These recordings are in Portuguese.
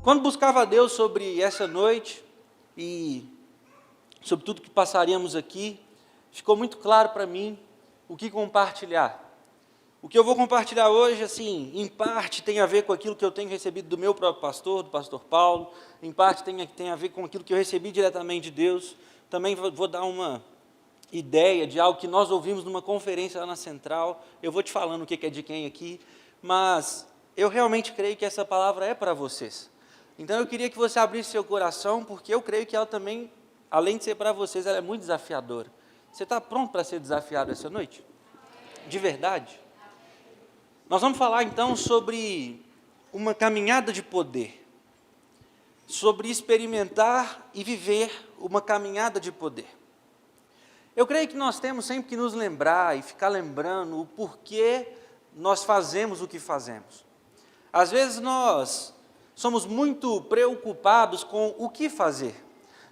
Quando buscava a Deus sobre essa noite e sobre tudo que passaríamos aqui, ficou muito claro para mim o que compartilhar. O que eu vou compartilhar hoje, assim, em parte tem a ver com aquilo que eu tenho recebido do meu próprio pastor, do pastor Paulo, em parte tem a ver com aquilo que eu recebi diretamente de Deus. Também vou dar uma ideia de algo que nós ouvimos numa conferência lá na Central. Eu vou te falando o que é de quem aqui, mas eu realmente creio que essa palavra é para vocês. Então eu queria que você abrisse seu coração, porque eu creio que ela também, além de ser para vocês, ela é muito desafiadora. Você está pronto para ser desafiado essa noite? De verdade? Nós vamos falar então sobre uma caminhada de poder, sobre experimentar e viver uma caminhada de poder. Eu creio que nós temos sempre que nos lembrar e ficar lembrando o porquê nós fazemos o que fazemos. Às vezes nós somos muito preocupados com o que fazer.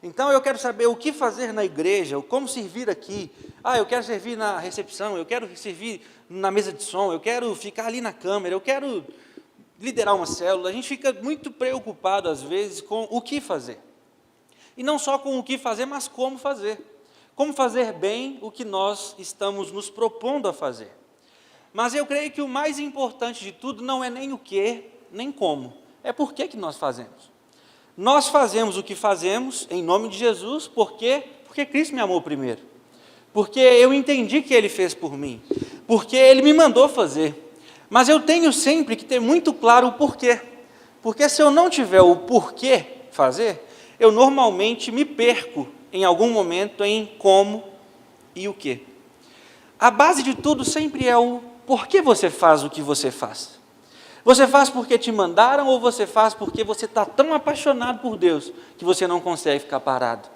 Então eu quero saber o que fazer na igreja, como servir aqui. Eu quero servir na recepção, eu quero servir na mesa de som, eu quero ficar ali na câmera, eu quero liderar uma célula. A gente fica muito preocupado às vezes com o que fazer. E não só com o que fazer, mas como fazer. Como fazer bem o que nós estamos nos propondo a fazer. Mas eu creio que o mais importante de tudo não é nem o que, nem como. É por que nós fazemos. Nós fazemos o que fazemos em nome de Jesus, porque Cristo me amou primeiro. Porque eu entendi que Ele fez por mim. Porque Ele me mandou fazer. Mas eu tenho sempre que ter muito claro o porquê. Porque se eu não tiver o porquê fazer, eu normalmente me perco em algum momento em como e o quê. A base de tudo sempre é o porquê você faz o que você faz. Você faz porque te mandaram ou você faz porque você está tão apaixonado por Deus que você não consegue ficar parado?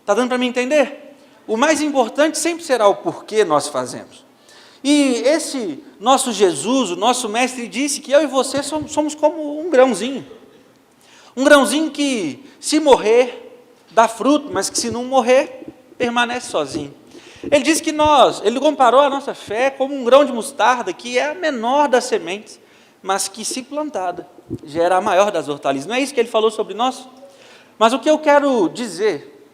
Está dando para me entender? O mais importante sempre será o porquê nós fazemos. E esse nosso Jesus, o nosso mestre, disse que eu e você somos como um grãozinho. Um grãozinho que, se morrer, dá fruto, mas que se não morrer, permanece sozinho. Ele disse que ele comparou a nossa fé como um grão de mostarda, que é a menor das sementes, mas que, se plantada, gera a maior das hortaliças. Não é isso que ele falou sobre nós? Mas o que eu quero dizer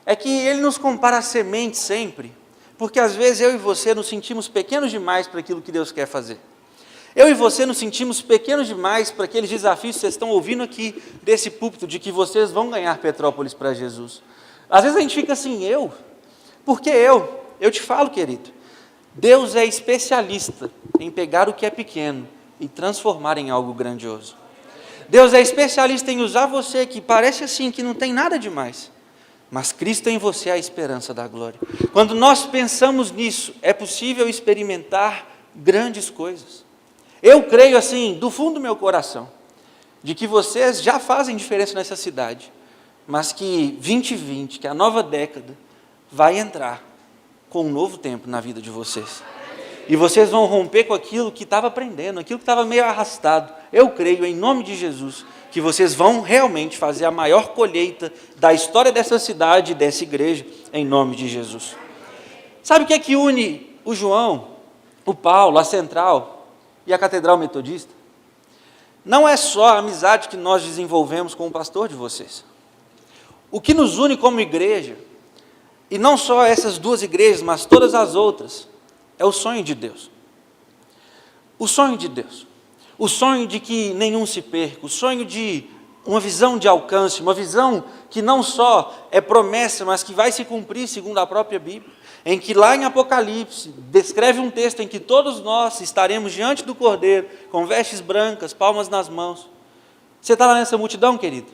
é que ele nos compara a semente sempre, porque às vezes eu e você nos sentimos pequenos demais para aquilo que Deus quer fazer. Eu e você nos sentimos pequenos demais para aqueles desafios que vocês estão ouvindo aqui desse púlpito, de que vocês vão ganhar Petrópolis para Jesus. Às vezes a gente fica assim, por que eu? Eu te falo, querido, Deus é especialista em pegar o que é pequeno e transformar em algo grandioso. Deus é especialista em usar você, que parece assim, que não tem nada demais, mas Cristo em você é a esperança da glória. Quando nós pensamos nisso, é possível experimentar grandes coisas. Eu creio assim, do fundo do meu coração, de que vocês já fazem diferença nessa cidade, mas que 2020, que é a nova década, vai entrar com um novo tempo na vida de vocês. E vocês vão romper com aquilo que estava aprendendo, aquilo que estava meio arrastado. Eu creio, em nome de Jesus, que vocês vão realmente fazer a maior colheita da história dessa cidade e dessa igreja, em nome de Jesus. Sabe o que é que une o João, o Paulo, a Central e a Catedral Metodista? Não é só a amizade que nós desenvolvemos com o pastor de vocês. O que nos une como igreja, e não só essas duas igrejas, mas todas as outras, é o sonho de Deus. O sonho de Deus. O sonho de que nenhum se perca. O sonho de uma visão de alcance. Uma visão que não só é promessa, mas que vai se cumprir segundo a própria Bíblia. Em que lá em Apocalipse, descreve um texto em que todos nós estaremos diante do Cordeiro, com vestes brancas, palmas nas mãos. Você está lá nessa multidão, querido?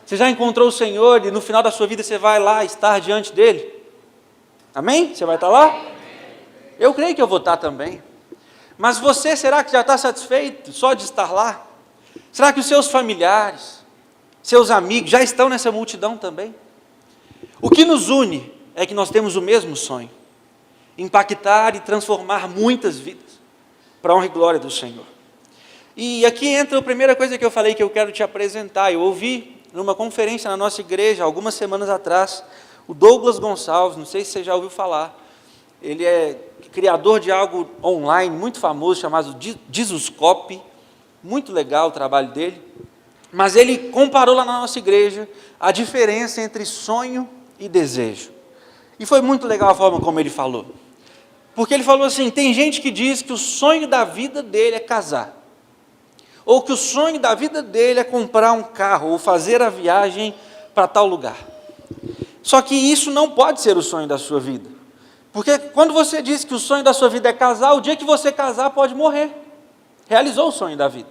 Você já encontrou o Senhor e no final da sua vida você vai lá estar diante dEle? Amém? Você vai estar lá? Eu creio que eu vou estar também. Mas você, será que já está satisfeito só de estar lá? Será que os seus familiares, seus amigos já estão nessa multidão também? O que nos une é que nós temos o mesmo sonho. Impactar e transformar muitas vidas para a honra e glória do Senhor. E aqui entra a primeira coisa que eu falei que eu quero te apresentar. Eu ouvi numa conferência na nossa igreja, algumas semanas atrás, o Douglas Gonçalves, não sei se você já ouviu falar. Ele é criador de algo online muito famoso, chamado Jesuscope. Muito legal o trabalho dele. mas ele comparou lá na nossa igreja a diferença entre sonho e desejo. E foi muito legal a forma como ele falou. Porque ele falou assim, tem gente que diz que o sonho da vida dele é casar. Ou que o sonho da vida dele é comprar um carro, ou fazer a viagem para tal lugar. Só que isso não pode ser o sonho da sua vida. Porque quando você diz que o sonho da sua vida é casar, o dia que você casar pode morrer. Realizou o sonho da vida.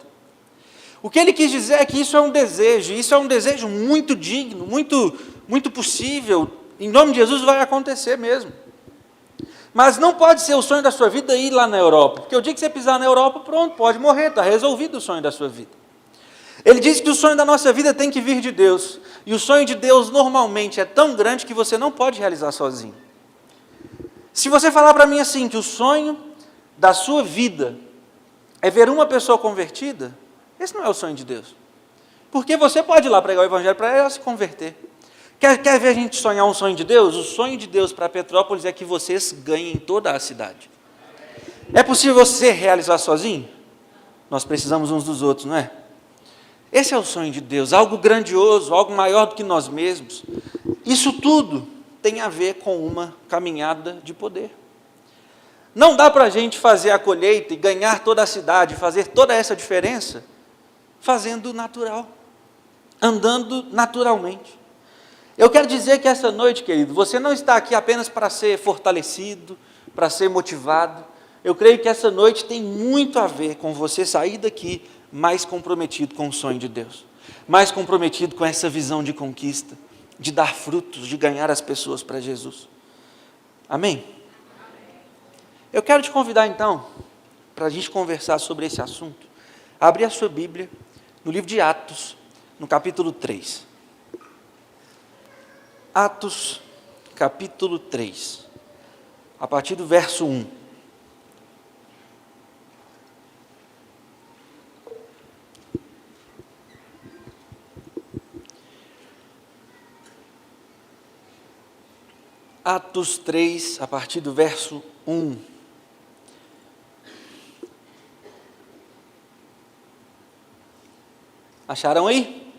O que ele quis dizer é que isso é um desejo muito digno, muito possível. Em nome de Jesus vai acontecer mesmo. Mas não pode ser o sonho da sua vida ir lá na Europa. Porque o dia que você pisar na Europa, pronto, pode morrer, está resolvido o sonho da sua vida. Ele diz que o sonho da nossa vida tem que vir de Deus. E o sonho de Deus normalmente é tão grande que você não pode realizar sozinho. Se você falar para mim assim, que o sonho da sua vida é ver uma pessoa convertida, esse não é o sonho de Deus. Porque você pode ir lá pregar o evangelho para ela se converter. Quer ver a gente sonhar um sonho de Deus? O sonho de Deus para Petrópolis é que vocês ganhem toda a cidade. É possível você realizar sozinho? Nós precisamos uns dos outros, não é? Esse é o sonho de Deus, algo grandioso, algo maior do que nós mesmos. Isso tudo tem a ver com uma caminhada de poder. Não dá para a gente fazer a colheita e ganhar toda a cidade, fazer toda essa diferença, fazendo natural, andando naturalmente. Eu quero dizer que essa noite, querido, você não está aqui apenas para ser fortalecido, para ser motivado. Eu creio que essa noite tem muito a ver com você sair daqui mais comprometido com o sonho de Deus, mais comprometido com essa visão de conquista, de dar frutos, de ganhar as pessoas para Jesus. Amém? Eu quero te convidar então, para a gente conversar sobre esse assunto, a abrir a sua Bíblia no livro de Atos, no capítulo 3. Atos, capítulo 3, a partir do verso 1. Atos 3, a partir do verso 1. Acharam aí?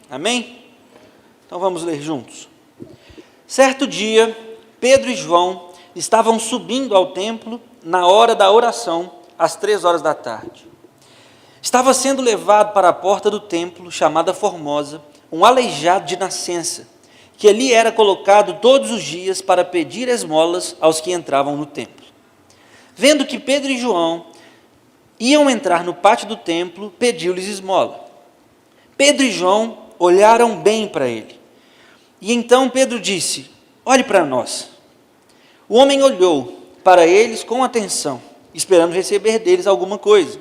Amém? Então vamos ler juntos. Certo dia, Pedro e João estavam subindo ao templo na hora da oração, às 3 horas da tarde. Estava sendo levado para a porta do templo, chamada Formosa, um aleijado de nascença, que ali era colocado todos os dias para pedir esmolas aos que entravam no templo. Vendo que Pedro e João iam entrar no pátio do templo, pediu-lhes esmola. Pedro e João olharam bem para ele. E então Pedro disse, olhe para nós. O homem olhou para eles com atenção, esperando receber deles alguma coisa.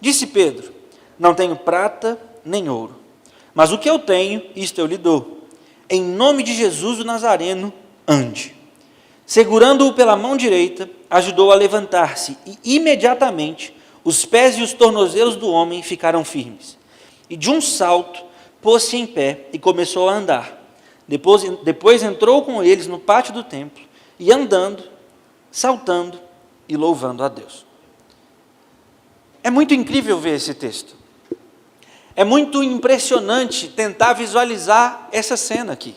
Disse Pedro, não tenho prata nem ouro, mas o que eu tenho, isto eu lhe dou. Em nome de Jesus o Nazareno, ande. Segurando-o pela mão direita, ajudou a levantar-se, e imediatamente os pés e os tornozelos do homem ficaram firmes. E de um salto, pôs-se em pé e começou a andar. Depois entrou com eles no pátio do templo, e andando, saltando e louvando a Deus. É muito incrível ver esse texto. É muito impressionante tentar visualizar essa cena aqui.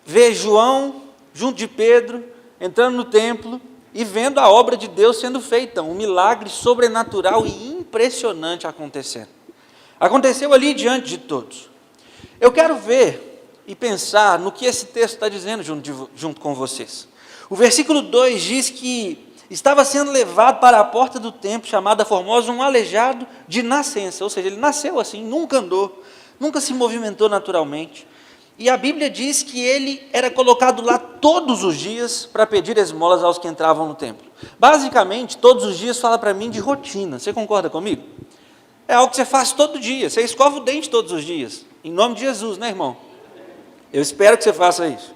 Ver João, junto de Pedro, entrando no templo e vendo a obra de Deus sendo feita, um milagre sobrenatural e impressionante acontecendo. Aconteceu ali diante de todos. Eu quero ver e pensar no que esse texto está dizendo junto com vocês. O versículo 2 diz que estava sendo levado para a porta do templo, chamada Formosa, um aleijado de nascença, ou seja, ele nasceu assim, nunca andou, nunca se movimentou naturalmente. E a Bíblia diz que ele era colocado lá todos os dias para pedir esmolas aos que entravam no templo. Basicamente, todos os dias fala para mim de rotina. Você concorda comigo? É algo que você faz todo dia, você escova o dente todos os dias, em nome de Jesus, né, irmão? Eu espero que você faça isso.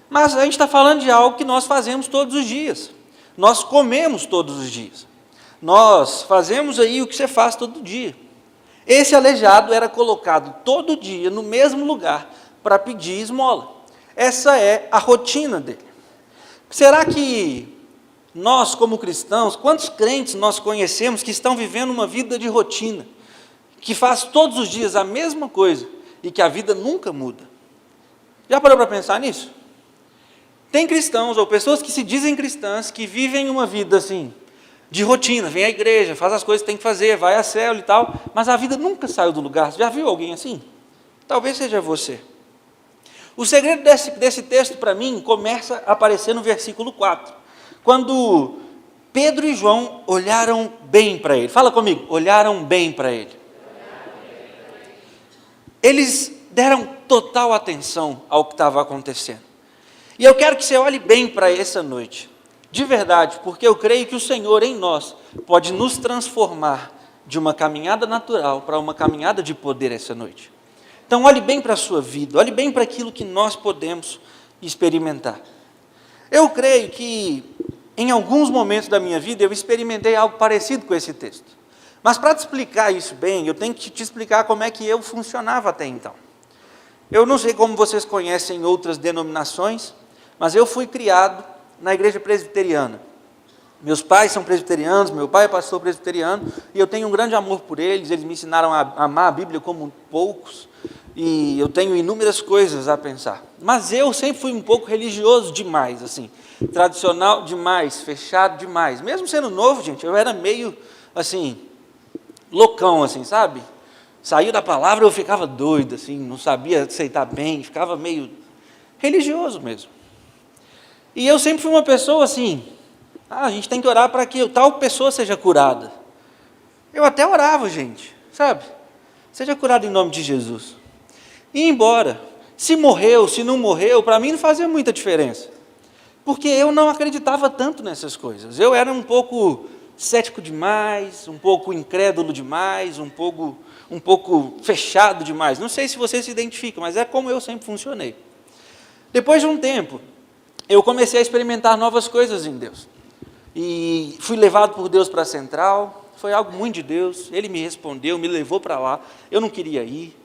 Mas a gente está falando de algo que nós fazemos todos os dias. Nós comemos todos os dias. Nós fazemos aí o que você faz todo dia. Esse aleijado era colocado todo dia no mesmo lugar para pedir esmola. Essa é a rotina dele. Será que nós, como cristãos, quantos crentes nós conhecemos que estão vivendo uma vida de rotina? que faz todos os dias a mesma coisa e que a vida nunca muda. Já parou para pensar nisso? Tem cristãos ou pessoas que se dizem cristãs que vivem uma vida assim, de rotina, vem à igreja, faz as coisas que tem que fazer, vai à célula e tal, mas a vida nunca saiu do lugar. Já viu alguém assim? Talvez seja você. O segredo desse texto para mim começa a aparecer no versículo 4, quando Pedro e João olharam bem para ele. Fala comigo, olharam bem para ele. Eles deram total atenção ao que estava acontecendo. E eu quero que você olhe bem para essa noite, de verdade, porque eu creio que o Senhor em nós pode nos transformar de uma caminhada natural para uma caminhada de poder essa noite. Então olhe bem para a sua vida, olhe bem para aquilo que nós podemos experimentar. Eu creio que em alguns momentos da minha vida eu experimentei algo parecido com esse texto. Mas para te explicar isso bem, eu tenho que te explicar como é que eu funcionava até então. Eu não sei como vocês conhecem outras denominações, mas eu fui criado na igreja presbiteriana. Meus pais são presbiterianos, meu pai é pastor presbiteriano, e eu tenho um grande amor por eles me ensinaram a amar a Bíblia como poucos, e eu tenho inúmeras coisas a pensar. Mas eu sempre fui um pouco religioso demais, assim, tradicional demais, fechado demais. Mesmo sendo novo, gente, eu era meio, assim, loucão, assim, sabe? Saiu da palavra, eu ficava doido, assim, não sabia aceitar bem, ficava meio religioso mesmo. E eu sempre fui uma pessoa assim, a gente tem que orar para que tal pessoa seja curada. Eu até orava, gente, sabe? Seja curado em nome de Jesus. E embora, se morreu, se não morreu, para mim não fazia muita diferença. Porque eu não acreditava tanto nessas coisas. Eu era um pouco cético demais, um pouco incrédulo demais, um pouco fechado demais. Não sei se você se identifica, mas é como eu sempre funcionei. Depois de um tempo, eu comecei a experimentar novas coisas em Deus. E fui levado por Deus para a central, foi algo muito de Deus, Ele me respondeu, me levou para lá, eu não queria ir.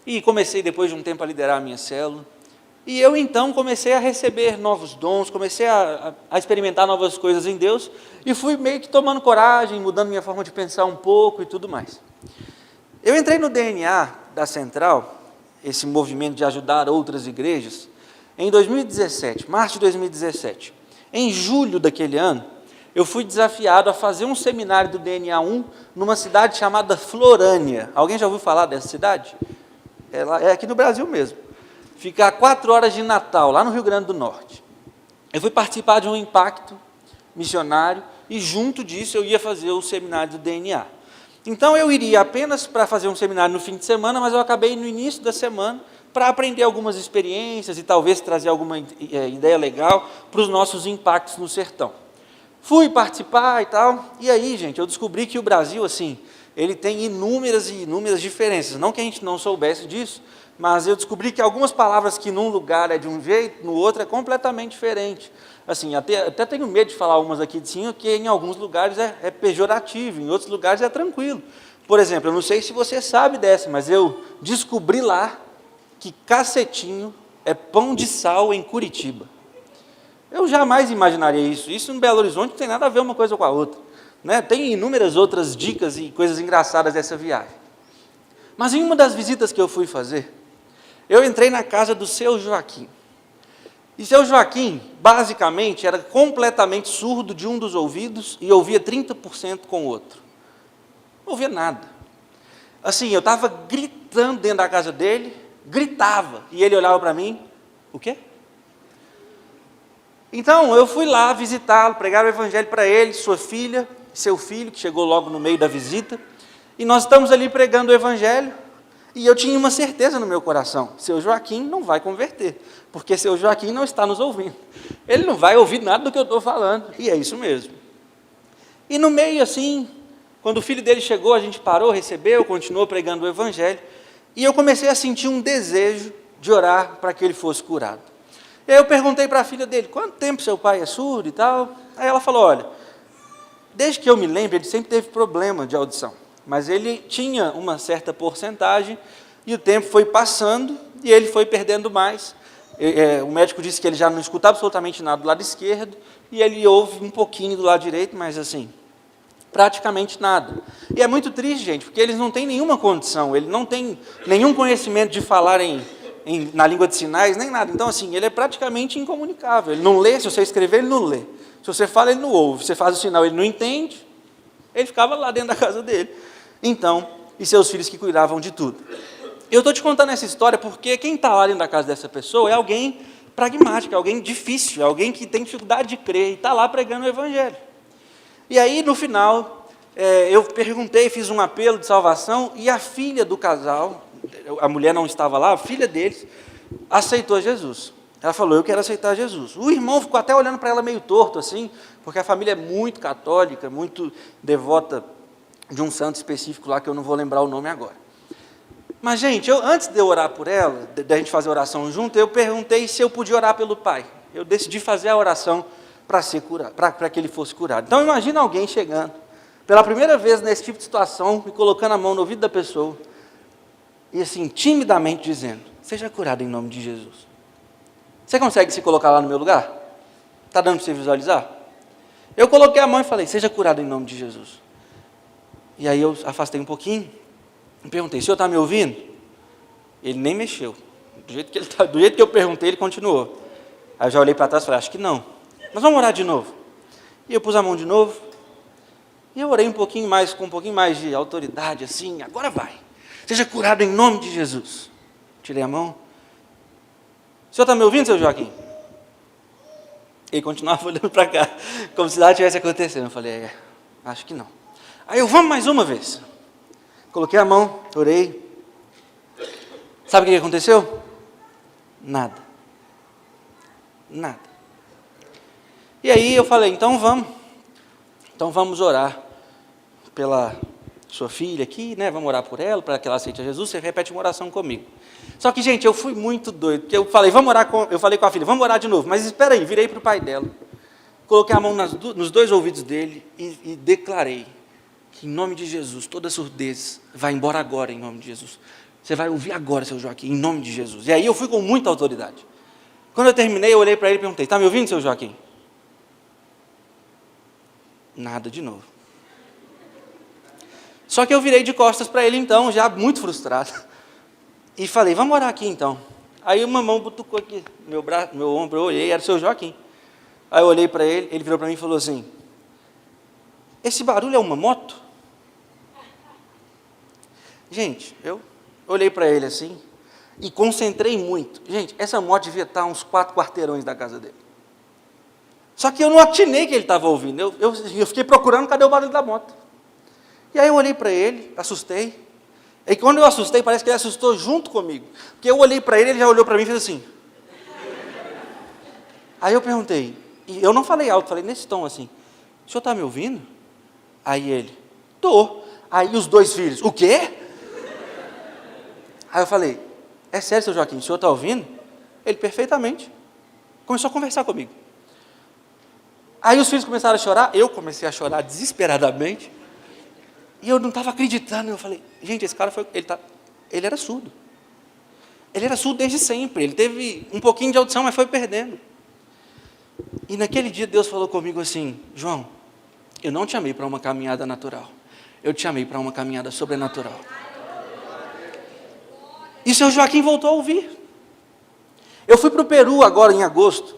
E comecei depois de um tempo a liderar a minha célula. E eu então comecei a receber novos dons, comecei a experimentar novas coisas em Deus, e fui meio que tomando coragem, mudando minha forma de pensar um pouco e tudo mais. Eu entrei no DNA da central, esse movimento de ajudar outras igrejas, em 2017, março de 2017. Em julho daquele ano, eu fui desafiado a fazer um seminário do DNA 1 numa cidade chamada Florânia. Alguém já ouviu falar dessa cidade? É aqui no Brasil mesmo. Fica a 4 horas de Natal, lá no Rio Grande do Norte. Eu fui participar de um impacto missionário e junto disso eu ia fazer o seminário do DNA. Então eu iria apenas para fazer um seminário no fim de semana, mas eu acabei no início da semana para aprender algumas experiências e talvez trazer alguma ideia legal para os nossos impactos no sertão. Fui participar e tal, e aí, gente, eu descobri que o Brasil, assim, ele tem inúmeras e inúmeras diferenças. Não que a gente não soubesse disso, mas eu descobri que algumas palavras que num lugar é de um jeito, no outro é completamente diferente. Assim, até tenho medo de falar umas aqui de cima, que em alguns lugares é pejorativo, em outros lugares é tranquilo. Por exemplo, eu não sei se você sabe dessa, mas eu descobri lá que cacetinho é pão de sal em Curitiba. Eu jamais imaginaria isso. Isso em Belo Horizonte não tem nada a ver uma coisa com a outra. Né? Tem inúmeras outras dicas e coisas engraçadas dessa viagem. Mas em uma das visitas que eu fui fazer, eu entrei na casa do seu Joaquim. E seu Joaquim, basicamente, era completamente surdo de um dos ouvidos e ouvia 30% com o outro. Não ouvia nada. Assim, eu estava gritando dentro da casa dele, gritava, e ele olhava para mim, o quê? Então, eu fui lá visitá-lo, pregar o evangelho para ele, sua filha, seu filho, que chegou logo no meio da visita, e nós estamos ali pregando o evangelho, e eu tinha uma certeza no meu coração, seu Joaquim não vai converter, porque seu Joaquim não está nos ouvindo, ele não vai ouvir nada do que eu estou falando, e é isso mesmo. E no meio assim, quando o filho dele chegou, a gente parou, recebeu, continuou pregando o evangelho, e eu comecei a sentir um desejo de orar para que ele fosse curado. E aí eu perguntei para a filha dele, quanto tempo seu pai é surdo e tal? Aí ela falou, olha, desde que eu me lembro, ele sempre teve problema de audição, mas ele tinha uma certa porcentagem, e o tempo foi passando, e ele foi perdendo mais. O médico disse que ele já não escuta absolutamente nada do lado esquerdo, e ele ouve um pouquinho do lado direito, mas assim, Praticamente nada. E é muito triste, gente, porque eles não têm nenhuma condição, ele não tem nenhum conhecimento de falar na língua de sinais, nem nada. Então, assim, ele é praticamente incomunicável. Ele não lê, se você escrever, ele não lê. Se você fala, ele não ouve. Se você faz o sinal, ele não entende. Ele ficava lá dentro da casa dele. Então, e seus filhos que cuidavam de tudo. Eu estou te contando essa história porque quem está lá dentro da casa dessa pessoa é alguém pragmático, é alguém difícil, é alguém que tem dificuldade de crer e está lá pregando o Evangelho. E aí, no final, eu perguntei, fiz um apelo de salvação, e a filha do casal, a mulher não estava lá, a filha deles, aceitou Jesus. Ela falou, eu quero aceitar Jesus. O irmão ficou até olhando para ela meio torto, assim, porque a família é muito católica, muito devota de um santo específico lá, que eu não vou lembrar o nome agora. Mas, gente, antes de eu orar por ela, da gente fazer a oração junto, eu perguntei se eu podia orar pelo pai. Eu decidi fazer a oração para que ele fosse curado. Então, imagina alguém chegando, pela primeira vez nesse tipo de situação, e colocando a mão no ouvido da pessoa, e assim, timidamente dizendo, seja curado em nome de Jesus. Você consegue se colocar lá no meu lugar? Está dando para você visualizar? Eu coloquei a mão e falei, seja curado em nome de Jesus. E aí eu afastei um pouquinho, e perguntei, o senhor está me ouvindo? Ele nem mexeu. Do jeito que eu perguntei, ele continuou. Aí eu já olhei para trás e falei, acho que não. Mas vamos orar de novo. E eu pus a mão de novo. E eu orei com um pouquinho mais de autoridade, assim, agora vai. Seja curado em nome de Jesus. Tirei a mão. O senhor está me ouvindo, seu Joaquim? Ele continuava olhando para cá, como se nada tivesse acontecendo. Eu falei, acho que não. Aí eu, vamos mais uma vez. Coloquei a mão, orei. Sabe o que aconteceu? Nada. Nada. E aí eu falei, então vamos orar pela sua filha aqui, né? Vamos orar por ela, para que ela aceite a Jesus. Você repete uma oração comigo. Só que, gente, eu fui muito doido, porque eu falei, eu falei com a filha, vamos orar de novo, mas espera aí, virei para o pai dela, coloquei a mão nos dois ouvidos dele e declarei que em nome de Jesus, toda surdez vai embora agora, em nome de Jesus. Você vai ouvir agora, seu Joaquim, em nome de Jesus. E aí eu fui com muita autoridade. Quando eu terminei, eu olhei para ele e perguntei, está me ouvindo, seu Joaquim? Nada de novo. Só que eu virei de costas para ele então, já muito frustrado. E falei, vamos orar aqui então. Aí uma mão butucou aqui, meu ombro, eu olhei, era o seu Joaquim. Aí eu olhei para ele, ele virou para mim e falou assim, esse barulho é uma moto? Gente, eu olhei para ele assim, e concentrei muito. Gente, essa moto devia estar a uns 4 quarteirões da casa dele. Só que eu não atinei que ele estava ouvindo. Eu fiquei procurando cadê o barulho da moto. E aí eu olhei para ele, assustei. E quando eu assustei, parece que ele assustou junto comigo. Porque eu olhei para ele, ele já olhou para mim e fez assim. Aí eu perguntei, e eu não falei alto, falei nesse tom assim, o senhor está me ouvindo? Aí ele, tô. Aí os dois filhos, o quê? Aí eu falei, é sério, seu Joaquim, o senhor está ouvindo? Ele, perfeitamente. Começou a conversar comigo. Aí os filhos começaram a chorar, eu comecei a chorar desesperadamente, e eu não estava acreditando, eu falei, gente, esse cara ele era surdo. Ele era surdo desde sempre, ele teve um pouquinho de audição, mas foi perdendo. E naquele dia Deus falou comigo assim, João, eu não te chamei para uma caminhada natural, eu te chamei para uma caminhada sobrenatural. E seu Joaquim voltou a ouvir. Eu fui para o Peru agora em agosto,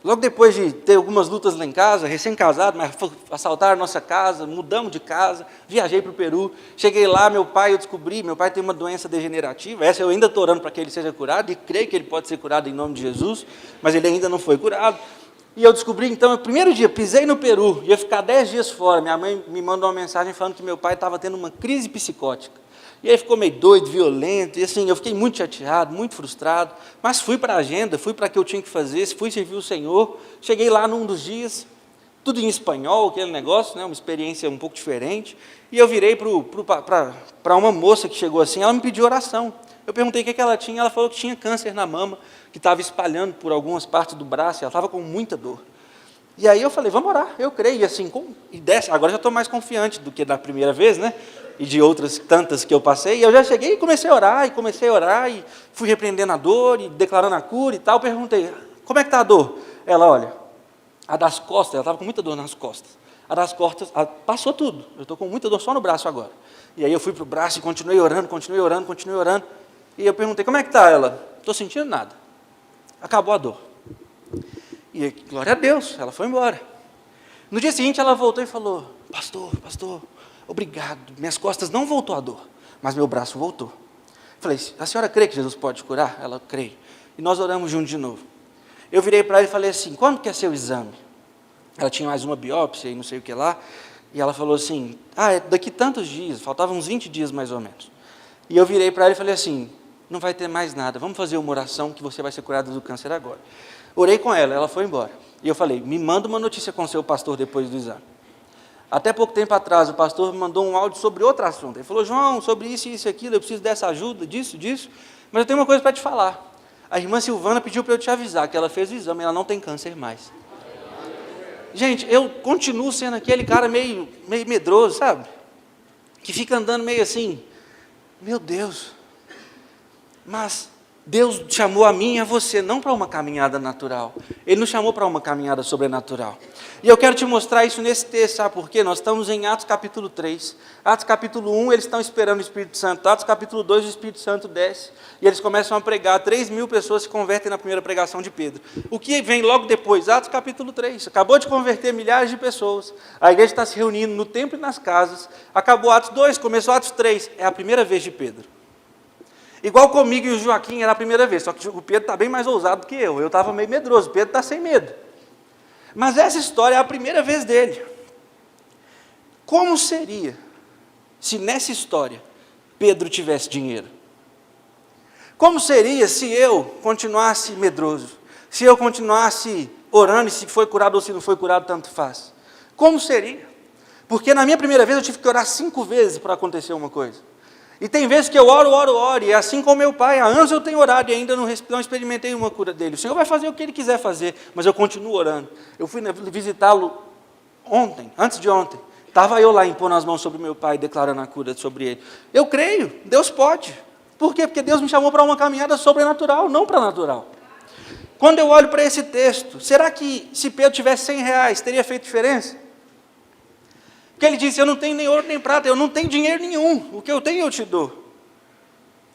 logo depois de ter algumas lutas lá em casa, recém-casado, mas assaltaram a nossa casa, mudamos de casa, viajei para o Peru, cheguei lá, meu pai tem uma doença degenerativa, essa eu ainda estou orando para que ele seja curado, e creio que ele pode ser curado em nome de Jesus, mas ele ainda não foi curado. E eu descobri, então, no primeiro dia, pisei no Peru, ia ficar 10 dias fora, minha mãe me mandou uma mensagem falando que meu pai estava tendo uma crise psicótica. E aí ficou meio doido, violento, e assim, eu fiquei muito chateado, muito frustrado, mas fui para a agenda, fui para o que eu tinha que fazer, fui servir o Senhor, cheguei lá num dos dias, tudo em espanhol, aquele negócio, né, uma experiência um pouco diferente, e eu virei para uma moça que chegou assim, ela me pediu oração. Eu perguntei o que ela tinha, ela falou que tinha câncer na mama, que estava espalhando por algumas partes do braço, ela estava com muita dor. E aí eu falei, vamos orar, eu creio, e assim, agora já estou mais confiante do que da primeira vez, né? E de outras tantas que eu passei, e eu já cheguei e comecei a orar, e fui repreendendo a dor, e declarando a cura e tal, perguntei, como é que está a dor? Ela, olha, a das costas, ela estava com muita dor nas costas, A das costas, passou tudo. Eu estou com muita dor só no braço agora. E aí eu fui para o braço e continuei orando. E eu perguntei, como é que está ela? Estou sentindo nada. Acabou a dor. E glória a Deus, ela foi embora. No dia seguinte ela voltou e falou, pastor, obrigado. Minhas costas não voltou a dor, mas meu braço voltou. Falei, a senhora crê que Jesus pode curar? Ela crê. E nós oramos juntos de novo. Eu virei para ela e falei assim, quando que é seu exame? Ela tinha mais uma biópsia e não sei o que lá. E ela falou assim, é daqui tantos dias, faltavam uns 20 dias mais ou menos. E eu virei para ela e falei assim, não vai ter mais nada, vamos fazer uma oração que você vai ser curada do câncer agora. Orei com ela, ela foi embora. E eu falei, me manda uma notícia com o seu pastor depois do exame. Até pouco tempo atrás, o pastor me mandou um áudio sobre outro assunto. Ele falou, João, sobre isso, isso e aquilo, eu preciso dessa ajuda, disso, mas eu tenho uma coisa para te falar. A irmã Silvana pediu para eu te avisar que ela fez o exame, ela não tem câncer mais. Gente, eu continuo sendo aquele cara meio medroso, sabe? Que fica andando meio assim, meu Deus. Mas Deus chamou a mim e a você, não para uma caminhada natural. Ele nos chamou para uma caminhada sobrenatural. E eu quero te mostrar isso nesse texto, sabe por quê? Nós estamos em Atos capítulo 3. Atos capítulo 1, eles estão esperando o Espírito Santo. Atos capítulo 2, o Espírito Santo desce. E eles começam a pregar. 3.000 pessoas se convertem na primeira pregação de Pedro. O que vem logo depois? Atos capítulo 3. Acabou de converter milhares de pessoas. A igreja está se reunindo no templo e nas casas. Acabou Atos 2, começou Atos 3. É a primeira vez de Pedro. Igual comigo e o Joaquim era a primeira vez, só que o Pedro está bem mais ousado do que eu. Eu estava meio medroso, o Pedro está sem medo. Mas essa história é a primeira vez dele. Como seria se nessa história Pedro tivesse dinheiro? Como seria se eu continuasse medroso? Se eu continuasse orando e se foi curado ou se não foi curado, tanto faz? Como seria? Porque na minha primeira vez eu tive que orar 5 vezes para acontecer uma coisa. E tem vezes que eu oro, e é assim como meu pai, há anos eu tenho orado e ainda não experimentei uma cura dele. O Senhor vai fazer o que Ele quiser fazer, mas eu continuo orando. Eu fui visitá-lo antes de ontem, estava eu lá impondo as mãos sobre meu pai, declarando a cura sobre ele. Eu creio, Deus pode. Por quê? Porque Deus me chamou para uma caminhada sobrenatural, não para natural. Quando eu olho para esse texto, será que se Pedro tivesse 100 reais, teria feito diferença? Porque ele disse, eu não tenho nem ouro nem prata, eu não tenho dinheiro nenhum, o que eu tenho eu te dou.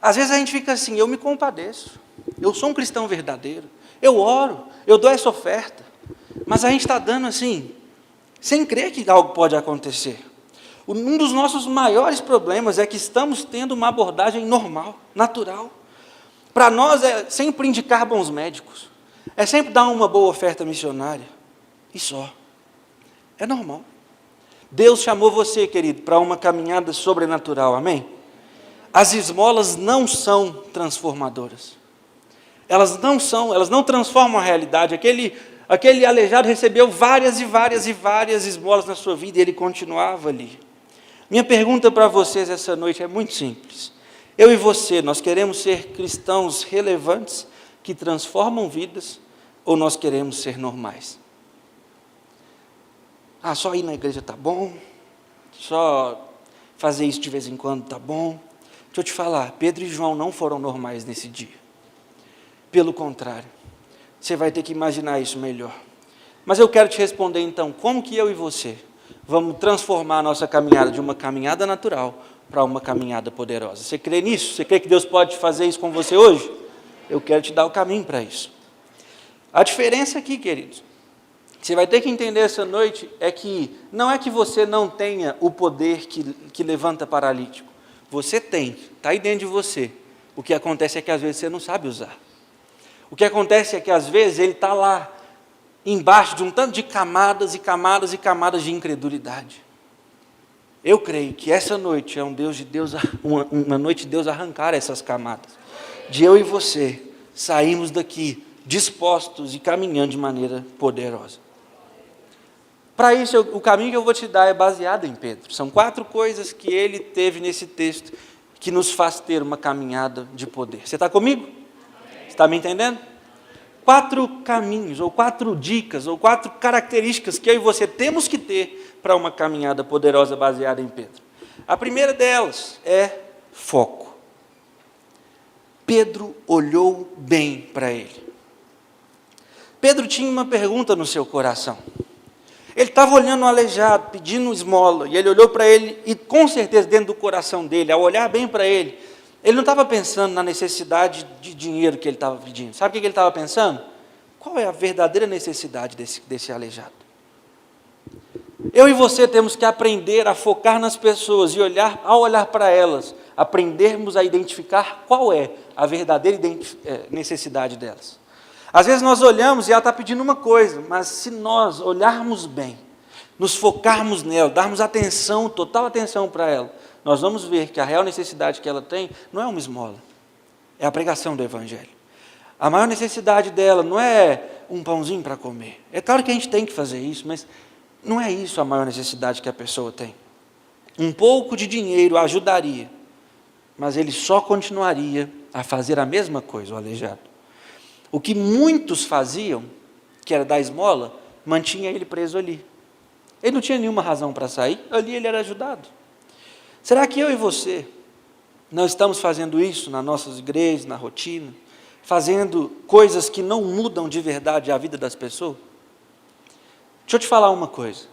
Às vezes a gente fica assim, eu me compadeço, eu sou um cristão verdadeiro, eu oro, eu dou essa oferta, mas a gente está dando assim, sem crer que algo pode acontecer. Um dos nossos maiores problemas é que estamos tendo uma abordagem normal, natural. Para nós é sempre indicar bons médicos, é sempre dar uma boa oferta missionária, e só. É normal. Deus chamou você, querido, para uma caminhada sobrenatural, amém? As esmolas não são transformadoras. Elas não transformam a realidade. Aquele aleijado recebeu várias esmolas na sua vida e ele continuava ali. Minha pergunta para vocês essa noite é muito simples. Eu e você, nós queremos ser cristãos relevantes que transformam vidas ou nós queremos ser normais? Só ir na igreja está bom, só fazer isso de vez em quando está bom. Deixa eu te falar, Pedro e João não foram normais nesse dia. Pelo contrário, você vai ter que imaginar isso melhor. Mas eu quero te responder então, como que eu e você vamos transformar a nossa caminhada de uma caminhada natural para uma caminhada poderosa? Você crê nisso? Você crê que Deus pode fazer isso com você hoje? Eu quero te dar o caminho para isso. A diferença aqui, queridos, você vai ter que entender essa noite é que não é que você não tenha o poder que levanta paralítico. Você tem, está aí dentro de você. O que acontece é que às vezes você não sabe usar. O que acontece é que às vezes ele está lá, embaixo de um tanto de camadas e camadas e camadas de incredulidade. Eu creio que essa noite é uma noite de Deus arrancar essas camadas. De eu e você sairmos daqui dispostos e caminhando de maneira poderosa. Para isso, o caminho que eu vou te dar é baseado em Pedro. São 4 coisas que ele teve nesse texto que nos faz ter uma caminhada de poder. Você está comigo? Você está me entendendo? 4 caminhos, ou 4 dicas, ou 4 características que eu e você temos que ter para uma caminhada poderosa baseada em Pedro. A primeira delas é foco. Pedro olhou bem para ele. Pedro tinha uma pergunta no seu coração. Ele estava olhando o aleijado, pedindo esmola, e ele olhou para ele, e com certeza dentro do coração dele, ao olhar bem para ele não estava pensando na necessidade de dinheiro que ele estava pedindo. Sabe o que ele estava pensando? Qual é a verdadeira necessidade desse aleijado? Eu e você temos que aprender a focar nas pessoas e ao olhar para elas, aprendermos a identificar qual é a verdadeira necessidade delas. Às vezes nós olhamos e ela está pedindo uma coisa, mas se nós olharmos bem, nos focarmos nela, darmos atenção, total atenção para ela, nós vamos ver que a real necessidade que ela tem não é uma esmola, é a pregação do Evangelho. A maior necessidade dela não é um pãozinho para comer. É claro que a gente tem que fazer isso, mas não é isso a maior necessidade que a pessoa tem. Um pouco de dinheiro ajudaria, mas ele só continuaria a fazer a mesma coisa, o aleijado. O que muitos faziam, que era dar esmola, mantinha ele preso ali. Ele não tinha nenhuma razão para sair, ali ele era ajudado. Será que eu e você não estamos fazendo isso nas nossas igrejas, na rotina? Fazendo coisas que não mudam de verdade a vida das pessoas? Deixa eu te falar uma coisa.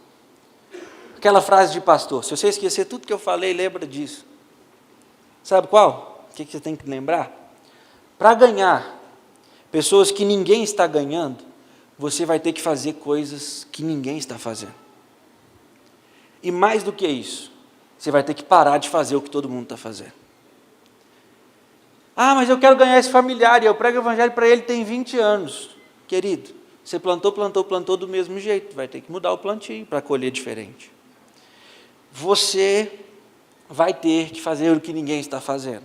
Aquela frase de pastor, se você esquecer tudo que eu falei, lembra disso. Sabe qual? O que você tem que lembrar? Para ganhar pessoas que ninguém está ganhando, você vai ter que fazer coisas que ninguém está fazendo. E mais do que isso, você vai ter que parar de fazer o que todo mundo está fazendo. Ah, mas eu quero ganhar esse familiar, e eu prego o Evangelho para ele, tem 20 anos. Querido, você plantou do mesmo jeito, vai ter que mudar o plantio para colher diferente. Você vai ter que fazer o que ninguém está fazendo.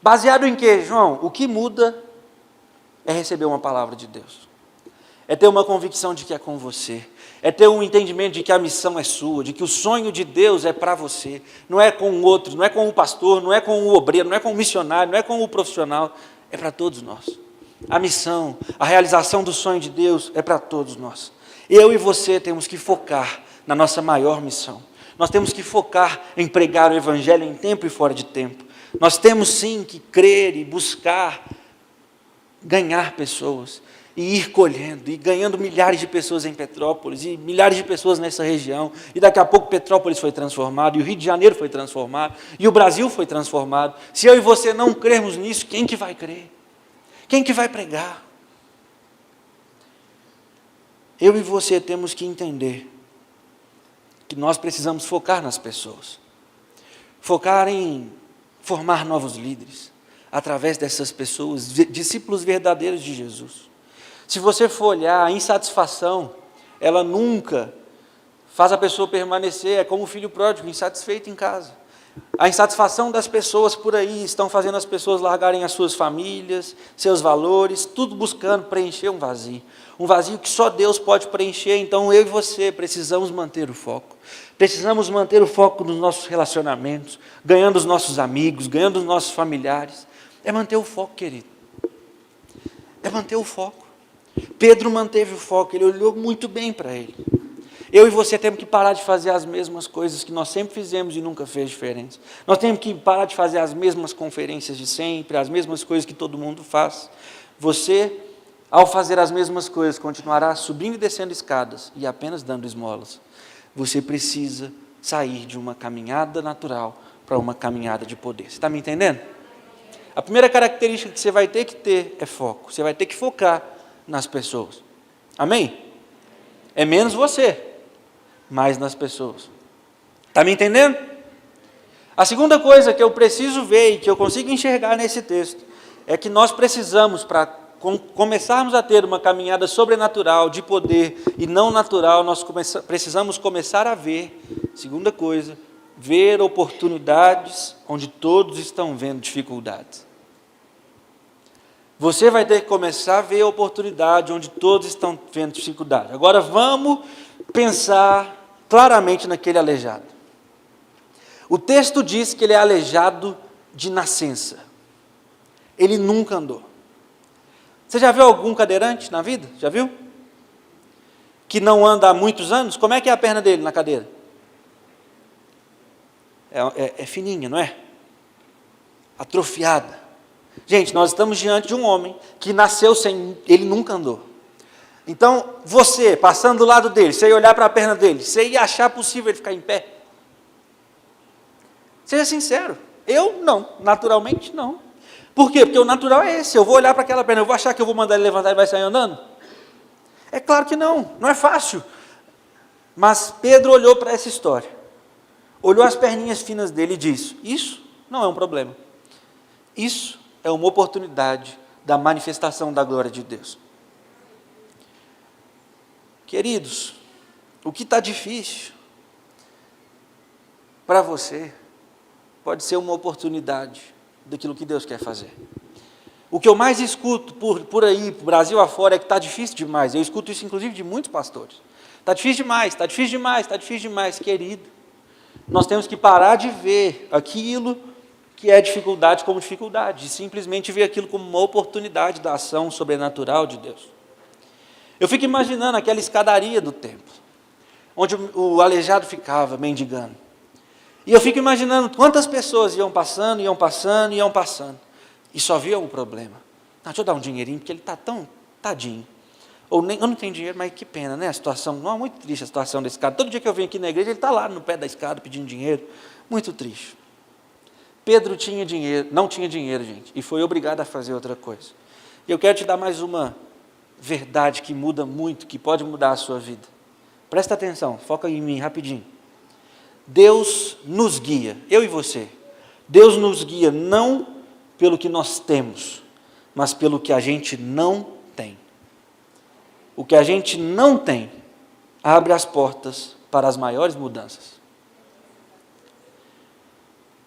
Baseado em quê, João? O que muda é receber uma palavra de Deus. É ter uma convicção de que é com você. É ter um entendimento de que a missão é sua, de que o sonho de Deus é para você. Não é com o outro, não é com o pastor, não é com o obreiro, não é com o missionário, não é com o profissional. É para todos nós. A missão, a realização do sonho de Deus é para todos nós. Eu e você temos que focar na nossa maior missão. Nós temos que focar em pregar o Evangelho em tempo e fora de tempo. Nós temos sim que crer e buscar ganhar pessoas, e ir colhendo, e ganhando milhares de pessoas em Petrópolis, e milhares de pessoas nessa região, e daqui a pouco Petrópolis foi transformado, e o Rio de Janeiro foi transformado, e o Brasil foi transformado. Se eu e você não crermos nisso, quem que vai crer? Quem que vai pregar? Eu e você temos que entender que nós precisamos focar nas pessoas, focar em formar novos líderes, através dessas pessoas, discípulos verdadeiros de Jesus. Se você for olhar, a insatisfação, ela nunca faz a pessoa permanecer, é como o filho pródigo, insatisfeito em casa. A insatisfação das pessoas por aí estão fazendo as pessoas largarem as suas famílias, seus valores, tudo buscando preencher um vazio que só Deus pode preencher. Então eu e você precisamos manter o foco. Precisamos manter o foco nos nossos relacionamentos, ganhando os nossos amigos, ganhando os nossos familiares. É manter o foco, querido. É manter o foco. Pedro manteve o foco, ele olhou muito bem para ele. Eu e você temos que parar de fazer as mesmas coisas que nós sempre fizemos e nunca fez diferença. Nós temos que parar de fazer as mesmas conferências de sempre, as mesmas coisas que todo mundo faz. Você, ao fazer as mesmas coisas, continuará subindo e descendo escadas e apenas dando esmolas. Você precisa sair de uma caminhada natural para uma caminhada de poder. Você está me entendendo? A primeira característica que você vai ter que ter é foco. Você vai ter que focar nas pessoas. Amém? É menos você, mais nas pessoas. Está me entendendo? A segunda coisa que eu preciso ver e que eu consigo enxergar nesse texto é que nós precisamos, para começarmos a ter uma caminhada sobrenatural, de poder e não natural, nós precisamos começar a ver, segunda coisa, ver oportunidades onde todos estão vendo dificuldades. Você vai ter que começar a ver oportunidade onde todos estão vendo dificuldade. Agora vamos pensar claramente naquele aleijado. O texto diz que ele é aleijado de nascença. Ele nunca andou. Você já viu algum cadeirante na vida? Já viu? Que não anda há muitos anos? Como é que é a perna dele na cadeira? É fininha, não é? Atrofiada. Gente, nós estamos diante de um homem que nasceu sem... Ele nunca andou. Então, você, passando do lado dele, você ia olhar para a perna dele, você ia achar possível ele ficar em pé? Seja sincero. Eu não, naturalmente não. Por quê? Porque o natural é esse. Eu vou olhar para aquela perna, eu vou achar que eu vou mandar ele levantar e vai sair andando? É claro que não, não é fácil. Mas Pedro olhou para essa história, olhou as perninhas finas dele e disse: isso não é um problema. Isso é uma oportunidade da manifestação da glória de Deus. Queridos, o que está difícil para você pode ser uma oportunidade daquilo que Deus quer fazer. O que eu mais escuto por aí, Brasil afora, é que está difícil demais. Eu escuto isso inclusive de muitos pastores. Está difícil demais, está difícil demais, está difícil demais. Querido, nós temos que parar de ver aquilo que é dificuldade como dificuldade, e simplesmente ver aquilo como uma oportunidade da ação sobrenatural de Deus. Eu fico imaginando aquela escadaria do templo, onde o aleijado ficava mendigando. E eu fico imaginando quantas pessoas iam passando, e só viam o problema. Não, deixa eu dar um dinheirinho, porque ele está tão tadinho. Ou nem, eu não tenho dinheiro, mas que pena, né? A situação, não é muito triste a situação desse cara. Todo dia que eu venho aqui na igreja, ele está lá no pé da escada pedindo dinheiro. Muito triste. Pedro tinha dinheiro, não tinha dinheiro, gente, e foi obrigado a fazer outra coisa. E eu quero te dar mais uma verdade que muda muito, que pode mudar a sua vida. Presta atenção, foca em mim rapidinho. Deus nos guia, eu e você. Deus nos guia não pelo que nós temos, mas pelo que a gente não tem. O que a gente não tem abre as portas para as maiores mudanças.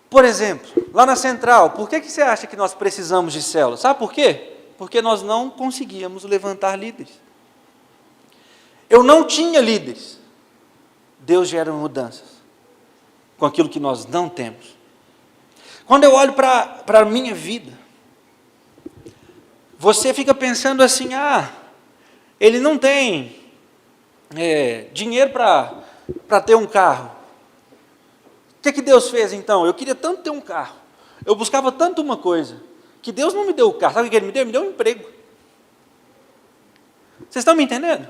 Por exemplo, lá na Central, por que você acha que nós precisamos de célula? Sabe por quê? Porque nós não conseguíamos levantar líderes. Eu não tinha líderes. Deus gera mudanças com aquilo que nós não temos. Quando eu olho para a minha vida, você fica pensando assim: ele não tem dinheiro para ter um carro. O que Deus fez então? Eu queria tanto ter um carro, eu buscava tanto uma coisa, que Deus não me deu o carro. Sabe o que Ele me deu? Ele me deu um emprego. Vocês estão me entendendo?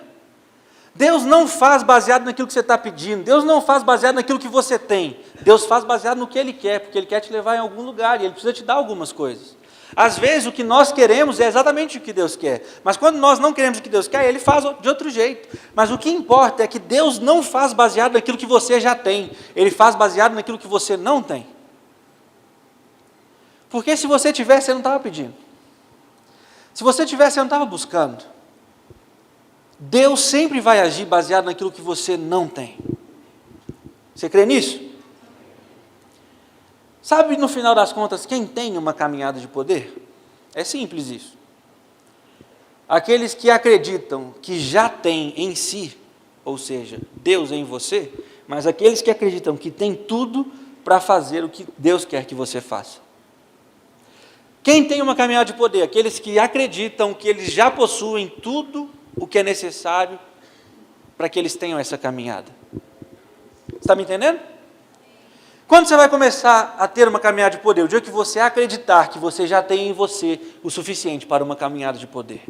Deus não faz baseado naquilo que você está pedindo, Deus não faz baseado naquilo que você tem, Deus faz baseado no que Ele quer, porque Ele quer te levar em algum lugar, e Ele precisa te dar algumas coisas. Às vezes o que nós queremos é exatamente o que Deus quer, mas quando nós não queremos o que Deus quer, Ele faz de outro jeito. Mas o que importa é que Deus não faz baseado naquilo que você já tem, Ele faz baseado naquilo que você não tem. Porque se você tivesse, você não estava pedindo. Se você tivesse, você não estava buscando. Deus sempre vai agir baseado naquilo que você não tem. Você crê nisso? Sabe, no final das contas, quem tem uma caminhada de poder? É simples isso. Aqueles que acreditam que já têm em si, ou seja, Deus em você, mas aqueles que acreditam que tem tudo para fazer o que Deus quer que você faça. Quem tem uma caminhada de poder? Aqueles que acreditam que eles já possuem tudo o que é necessário para que eles tenham essa caminhada. Você está me entendendo? Quando você vai começar a ter uma caminhada de poder? O dia que você acreditar que você já tem em você o suficiente para uma caminhada de poder.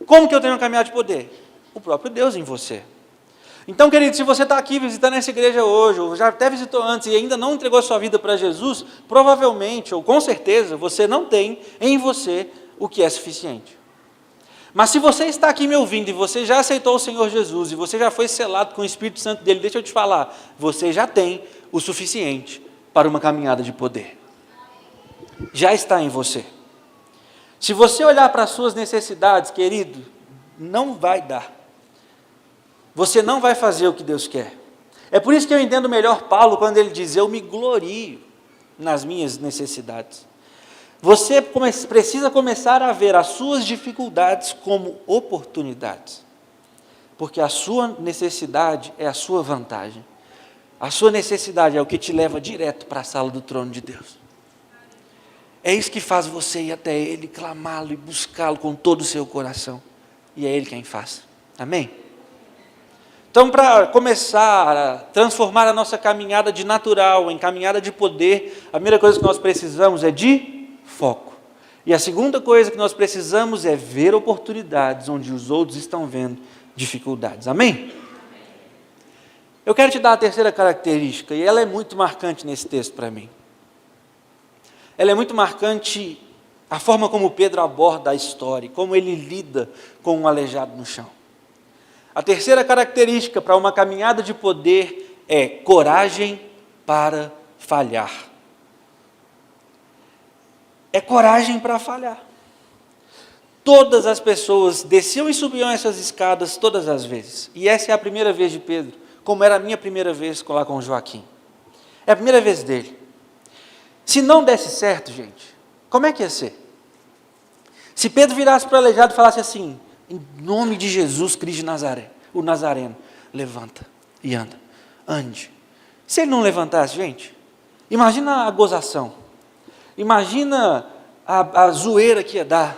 Como que eu tenho uma caminhada de poder? O próprio Deus em você. Então, querido, se você está aqui visitando essa igreja hoje, ou já até visitou antes e ainda não entregou a sua vida para Jesus, provavelmente, ou com certeza, você não tem em você o que é suficiente. Mas se você está aqui me ouvindo e você já aceitou o Senhor Jesus, e você já foi selado com o Espírito Santo dele, deixa eu te falar, você já tem o suficiente para uma caminhada de poder. Já está em você. Se você olhar para as suas necessidades, querido, não vai dar. Você não vai fazer o que Deus quer. É por isso que eu entendo melhor Paulo quando ele diz: eu me glorio nas minhas necessidades. Você precisa começar a ver as suas dificuldades como oportunidades, porque a sua necessidade é a sua vantagem. A sua necessidade é o que te leva direto para a sala do trono de Deus. É isso que faz você ir até Ele, clamá-lo e buscá-lo com todo o seu coração. E é Ele quem faz. Amém? Então, para começar a transformar a nossa caminhada de natural em caminhada de poder, a primeira coisa que nós precisamos é de foco. E a segunda coisa que nós precisamos é ver oportunidades onde os outros estão vendo dificuldades. Amém? Eu quero te dar a terceira característica, e ela é muito marcante nesse texto para mim. Ela é muito marcante a forma como Pedro aborda a história, como ele lida com um aleijado no chão. A terceira característica para uma caminhada de poder é coragem para falhar. É coragem para falhar. Todas as pessoas desciam e subiam essas escadas todas as vezes. E essa é a primeira vez de Pedro, como era a minha primeira vez lá com o Joaquim. É a primeira vez dele. Se não desse certo, gente, como é que ia ser? Se Pedro virasse para o aleijado e falasse assim, em nome de Jesus Cristo de Nazaré, o Nazareno, levanta e anda, ande. Se ele não levantasse, gente, imagina a gozação, imagina a zoeira que ia dar.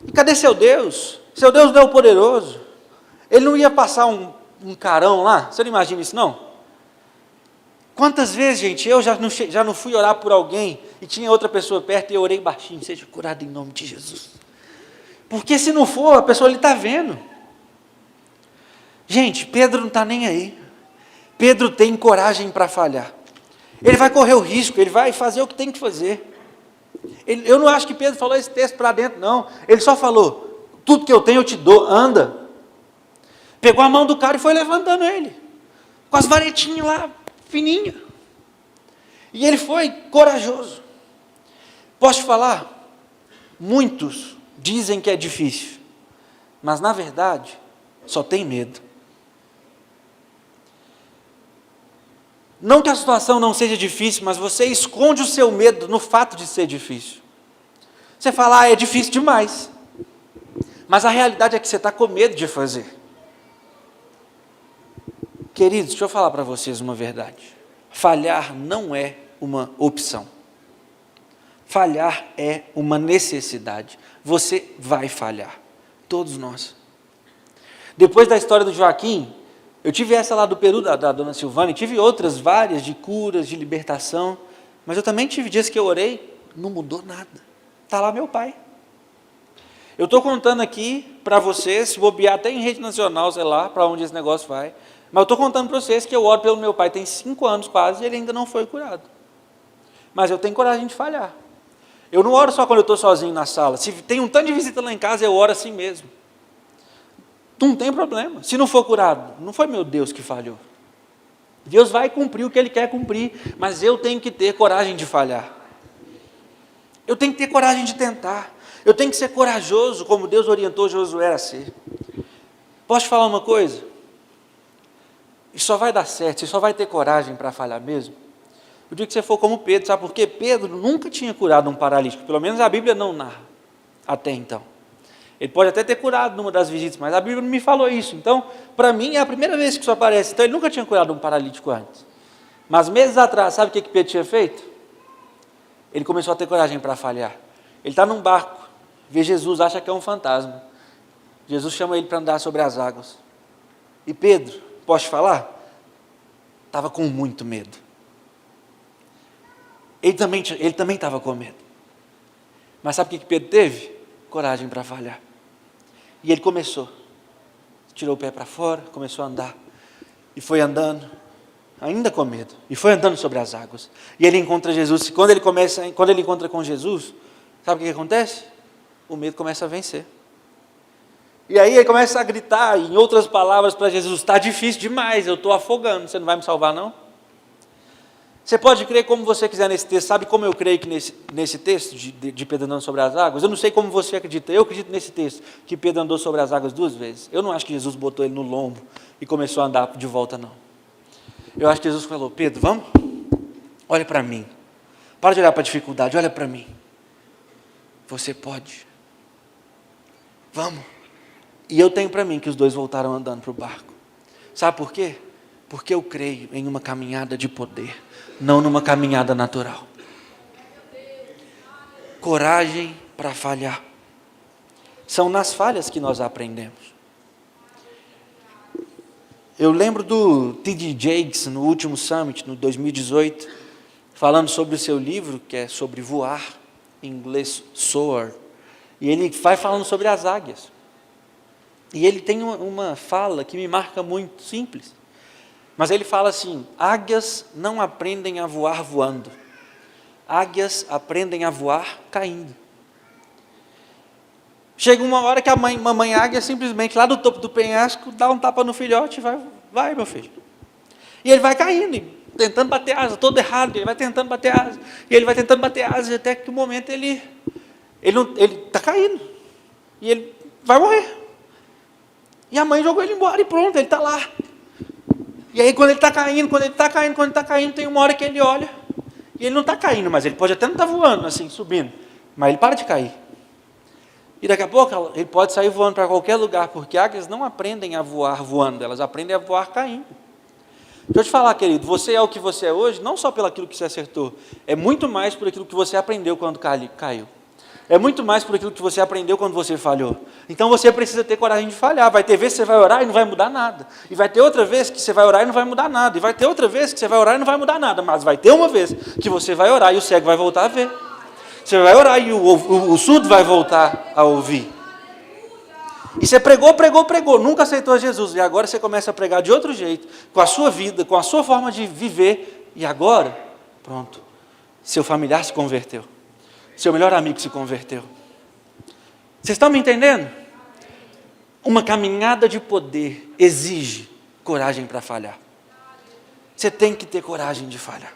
E cadê seu Deus? Seu Deus não é o poderoso. Ele não ia passar um carão lá? Você não imagina isso, não? Quantas vezes, gente, eu já não fui orar por alguém e tinha outra pessoa perto e eu orei baixinho, seja curado em nome de Jesus. Porque se não for, a pessoa ali está vendo. Gente, Pedro não está nem aí. Pedro tem coragem para falhar. Ele vai correr o risco, ele vai fazer o que tem que fazer. Eu não acho que Pedro falou esse texto para dentro, não. Ele só falou, tudo que eu tenho eu te dou, anda. Pegou a mão do cara e foi levantando ele. Com as varetinhas lá, fininha. E ele foi corajoso. Posso te falar? Muitos dizem que é difícil, mas na verdade, só tem medo. Não que a situação não seja difícil, mas você esconde o seu medo no fato de ser difícil. Você fala, é difícil demais. Mas a realidade é que você está com medo de fazer. Queridos, deixa eu falar para vocês uma verdade. Falhar não é uma opção. Falhar é uma necessidade. Você vai falhar. Todos nós. Depois da história do Joaquim, eu tive essa lá do Peru, da dona Silvana, e tive outras várias de curas, de libertação, mas eu também tive dias que eu orei, não mudou nada. Está lá meu pai. Eu estou contando aqui para vocês, se bobear até em rede nacional, sei lá, para onde esse negócio vai, mas eu estou contando para vocês que eu oro pelo meu pai, tem 5 anos quase, e ele ainda não foi curado. Mas eu tenho coragem de falhar. Eu não oro só quando eu estou sozinho na sala. Se tem um tanto de visita lá em casa, eu oro assim mesmo. Não tem problema. Se não for curado, não foi meu Deus que falhou. Deus vai cumprir o que Ele quer cumprir, mas eu tenho que ter coragem de falhar. Eu tenho que ter coragem de tentar. Eu tenho que ser corajoso, como Deus orientou Josué a ser. Posso te falar uma coisa? Isso só vai dar certo, você só vai ter coragem para falhar mesmo o dia que você for como Pedro. Sabe por quê? Pedro nunca tinha curado um paralítico, pelo menos a Bíblia não narra, até então. Ele pode até ter curado numa das visitas, mas a Bíblia não me falou isso. Então, para mim, é a primeira vez que isso aparece. Então, ele nunca tinha curado um paralítico antes. Mas meses atrás, sabe o que Pedro tinha feito? Ele começou a ter coragem para falhar. Ele está num barco, vê Jesus, acha que é um fantasma. Jesus chama ele para andar sobre as águas. E Pedro, posso te falar? Estava com muito medo. Ele também estava com medo. Mas sabe o que Pedro teve? Coragem para falhar. E ele começou. Tirou o pé para fora, começou a andar. E foi andando, ainda com medo. E foi andando sobre as águas. E ele encontra Jesus. Quando ele encontra com Jesus, sabe o que acontece? O medo começa a vencer. E aí ele começa a gritar, em outras palavras, para Jesus: está difícil demais, eu estou afogando, você não vai me salvar não? Você pode crer como você quiser nesse texto. Sabe como eu creio que nesse texto de Pedro andando sobre as águas? Eu não sei como você acredita. Eu acredito nesse texto que Pedro andou sobre as águas 2 vezes. Eu não acho que Jesus botou ele no lombo e começou a andar de volta, não. Eu acho que Jesus falou: Pedro, vamos? Olha para mim. Para de olhar para a dificuldade, olha para mim. Você pode. Vamos. E eu tenho para mim que os dois voltaram andando para o barco. Sabe por quê? Porque eu creio em uma caminhada de poder, não numa caminhada natural. Coragem para falhar. São nas falhas que nós aprendemos. Eu lembro do T.D. Jakes, no último Summit, no 2018, falando sobre o seu livro, que é sobre voar, em inglês Soar, E ele vai falando sobre as águias. E ele tem uma fala que me marca muito, simples. Mas ele fala assim: águias não aprendem a voar voando. Águias aprendem a voar caindo. Chega uma hora que a mamãe águia simplesmente lá do topo do penhasco dá um tapa no filhote e vai meu filho. E ele vai caindo, tentando bater asa, todo errado, ele vai tentando bater asa. E ele vai tentando bater asa até que o momento ele está caindo. E ele vai morrer. E a mãe jogou ele embora e pronto, ele está lá. E aí quando ele está caindo, tem uma hora que ele olha, e ele não está caindo, mas ele pode até não estar voando, assim, subindo, mas ele para de cair. E daqui a pouco ele pode sair voando para qualquer lugar, porque águias não aprendem a voar voando, elas aprendem a voar caindo. Deixa eu te falar, querido, você é o que você é hoje, não só pelo aquilo que você acertou, é muito mais por aquilo que você aprendeu quando caiu. É muito mais por aquilo que você aprendeu quando você falhou. Então você precisa ter coragem de falhar. Vai ter vezes que você vai orar e não vai mudar nada. E vai ter outra vez que você vai orar e não vai mudar nada. E vai ter outra vez que você vai orar e não vai mudar nada. Mas vai ter uma vez que você vai orar e o cego vai voltar a ver. Você vai orar e o surdo vai voltar a ouvir. E você pregou, nunca aceitou Jesus. E agora você começa a pregar de outro jeito, com a sua vida, com a sua forma de viver. E agora, pronto, seu familiar se converteu. Seu melhor amigo se converteu. Vocês estão me entendendo? Uma caminhada de poder exige coragem para falhar. Você tem que ter coragem de falhar.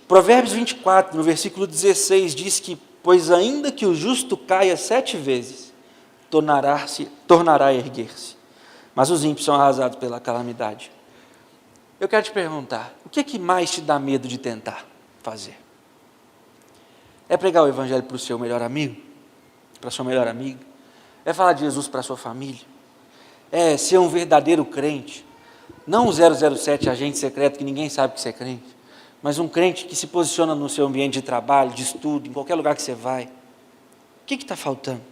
Provérbios 24, no versículo 16, diz que: pois ainda que o justo caia 7 vezes, tornará a erguer-se. Mas os ímpios são arrasados pela calamidade. Eu quero te perguntar, o que é que mais te dá medo de tentar fazer? É pregar o evangelho para o seu melhor amigo? Para a sua melhor amiga? É falar de Jesus para a sua família? É ser um verdadeiro crente? Não o 007, agente secreto que ninguém sabe que você é crente, mas um crente que se posiciona no seu ambiente de trabalho, de estudo, em qualquer lugar que você vai. O que está faltando?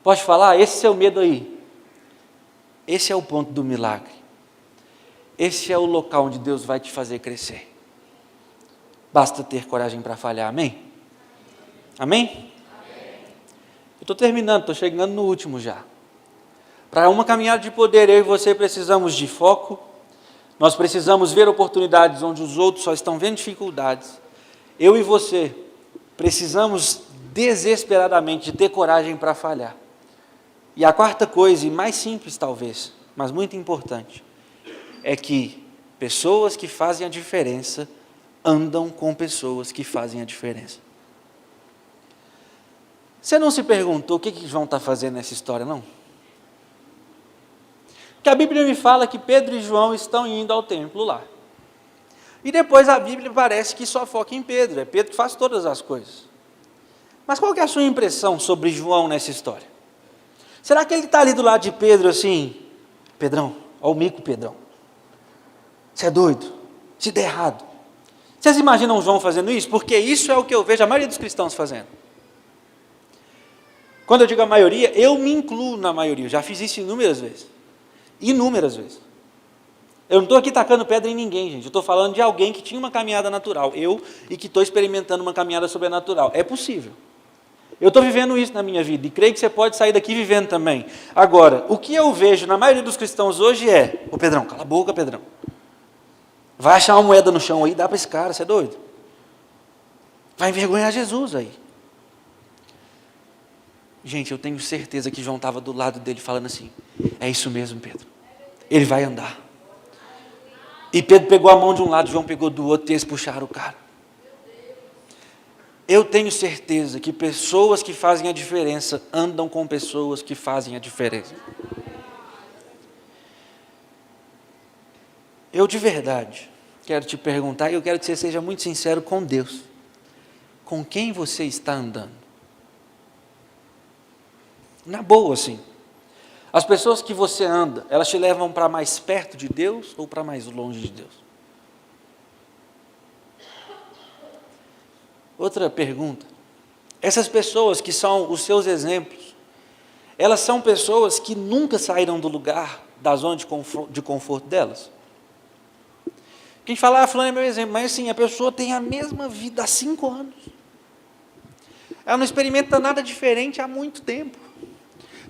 Pode falar, esse seu medo aí, esse é o ponto do milagre. Esse é o local onde Deus vai te fazer crescer. Basta ter coragem para falhar, amém? Amém? Eu estou terminando, estou chegando no último já. Para uma caminhada de poder, eu e você precisamos de foco. Nós precisamos ver oportunidades onde os outros só estão vendo dificuldades. Eu e você precisamos desesperadamente de ter coragem para falhar. E a quarta coisa, e mais simples talvez, mas muito importante, é que pessoas que fazem a diferença andam com pessoas que fazem a diferença. Você não se perguntou o que João está fazendo nessa história, não? Porque a Bíblia me fala que Pedro e João estão indo ao templo lá. E depois a Bíblia parece que só foca em Pedro, é Pedro que faz todas as coisas. Mas qual que é a sua impressão sobre João nessa história? Será que ele está ali do lado de Pedro assim: Pedrão, ó o mico Pedrão, você é doido, se der errado. Vocês imaginam João fazendo isso? Porque isso é o que eu vejo a maioria dos cristãos fazendo. Quando eu digo a maioria, eu me incluo na maioria. Eu já fiz isso inúmeras vezes. Inúmeras vezes. Eu não estou aqui tacando pedra em ninguém, gente. Eu estou falando de alguém que tinha uma caminhada natural. E que estou experimentando uma caminhada sobrenatural. É possível. Eu estou vivendo isso na minha vida. E creio que você pode sair daqui vivendo também. Agora, o que eu vejo na maioria dos cristãos hoje é: ô Pedrão, cala a boca, Pedrão. Vai achar uma moeda no chão aí, dá para esse cara, você é doido? Vai envergonhar Jesus aí. Gente, eu tenho certeza que João estava do lado dele falando assim: é isso mesmo, Pedro, ele vai andar. E Pedro pegou a mão de um lado, João pegou do outro, e eles puxaram o cara. Eu tenho certeza que pessoas que fazem a diferença andam com pessoas que fazem a diferença. Eu de verdade quero te perguntar, e eu quero que você seja muito sincero com Deus: com quem você está andando? Na boa, assim. As pessoas que você anda, elas te levam para mais perto de Deus ou para mais longe de Deus? Outra pergunta: essas pessoas que são os seus exemplos, elas são pessoas que nunca saíram do lugar, da zona de conforto delas? Quem fala, fulano é meu exemplo, mas assim, a pessoa tem a mesma vida há 5 anos. Ela não experimenta nada diferente há muito tempo.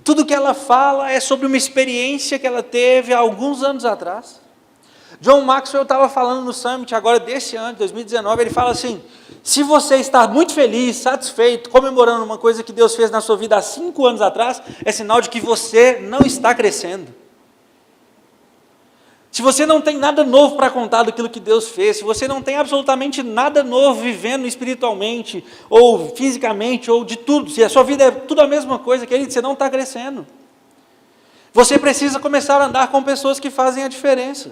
Tudo que ela fala é sobre uma experiência que ela teve há alguns anos atrás. John Maxwell estava falando no Summit agora desse ano, 2019, ele fala assim, se você está muito feliz, satisfeito, comemorando uma coisa que Deus fez na sua vida há 5 anos atrás, é sinal de que você não está crescendo. Se você não tem nada novo para contar daquilo que Deus fez, se você não tem absolutamente nada novo vivendo espiritualmente, ou fisicamente, ou de tudo, se a sua vida é tudo a mesma coisa, querido, você não está crescendo. Você precisa começar a andar com pessoas que fazem a diferença.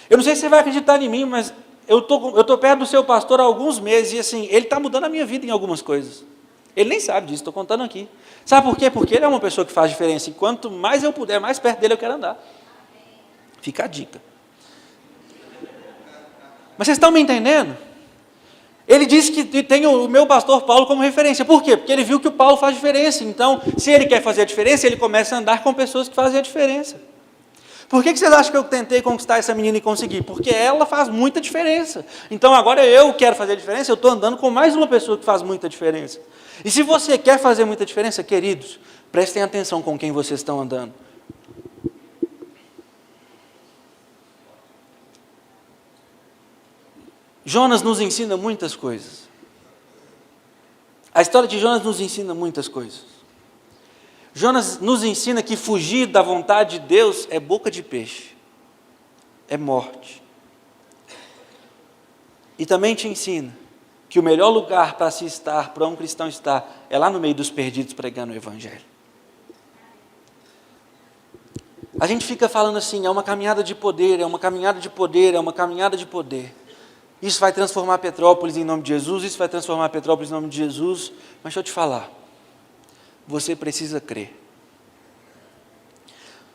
Eu não sei se você vai acreditar em mim, mas eu tô perto do seu pastor há alguns meses, e assim, ele está mudando a minha vida em algumas coisas. Ele nem sabe disso, estou contando aqui. Sabe por quê? Porque ele é uma pessoa que faz diferença, e quanto mais eu puder, mais perto dele eu quero andar. Fica a dica. Mas vocês estão me entendendo? Ele disse que tem o meu pastor Paulo como referência. Por quê? Porque ele viu que o Paulo faz diferença. Então, se ele quer fazer a diferença, ele começa a andar com pessoas que fazem a diferença. Por que vocês acham que eu tentei conquistar essa menina e consegui? Porque ela faz muita diferença. Então, agora eu quero fazer a diferença, eu estou andando com mais uma pessoa que faz muita diferença. E se você quer fazer muita diferença, queridos, prestem atenção com quem vocês estão andando. Jonas nos ensina muitas coisas. A história de Jonas nos ensina muitas coisas. Jonas nos ensina que fugir da vontade de Deus é boca de peixe, é morte. E também te ensina que o melhor lugar para se estar, para um cristão estar, é lá no meio dos perdidos pregando o Evangelho. A gente fica falando assim, é uma caminhada de poder, é uma caminhada de poder, é uma caminhada de poder. Isso vai transformar Petrópolis em nome de Jesus, isso vai transformar Petrópolis em nome de Jesus. Mas deixa eu te falar, você precisa crer.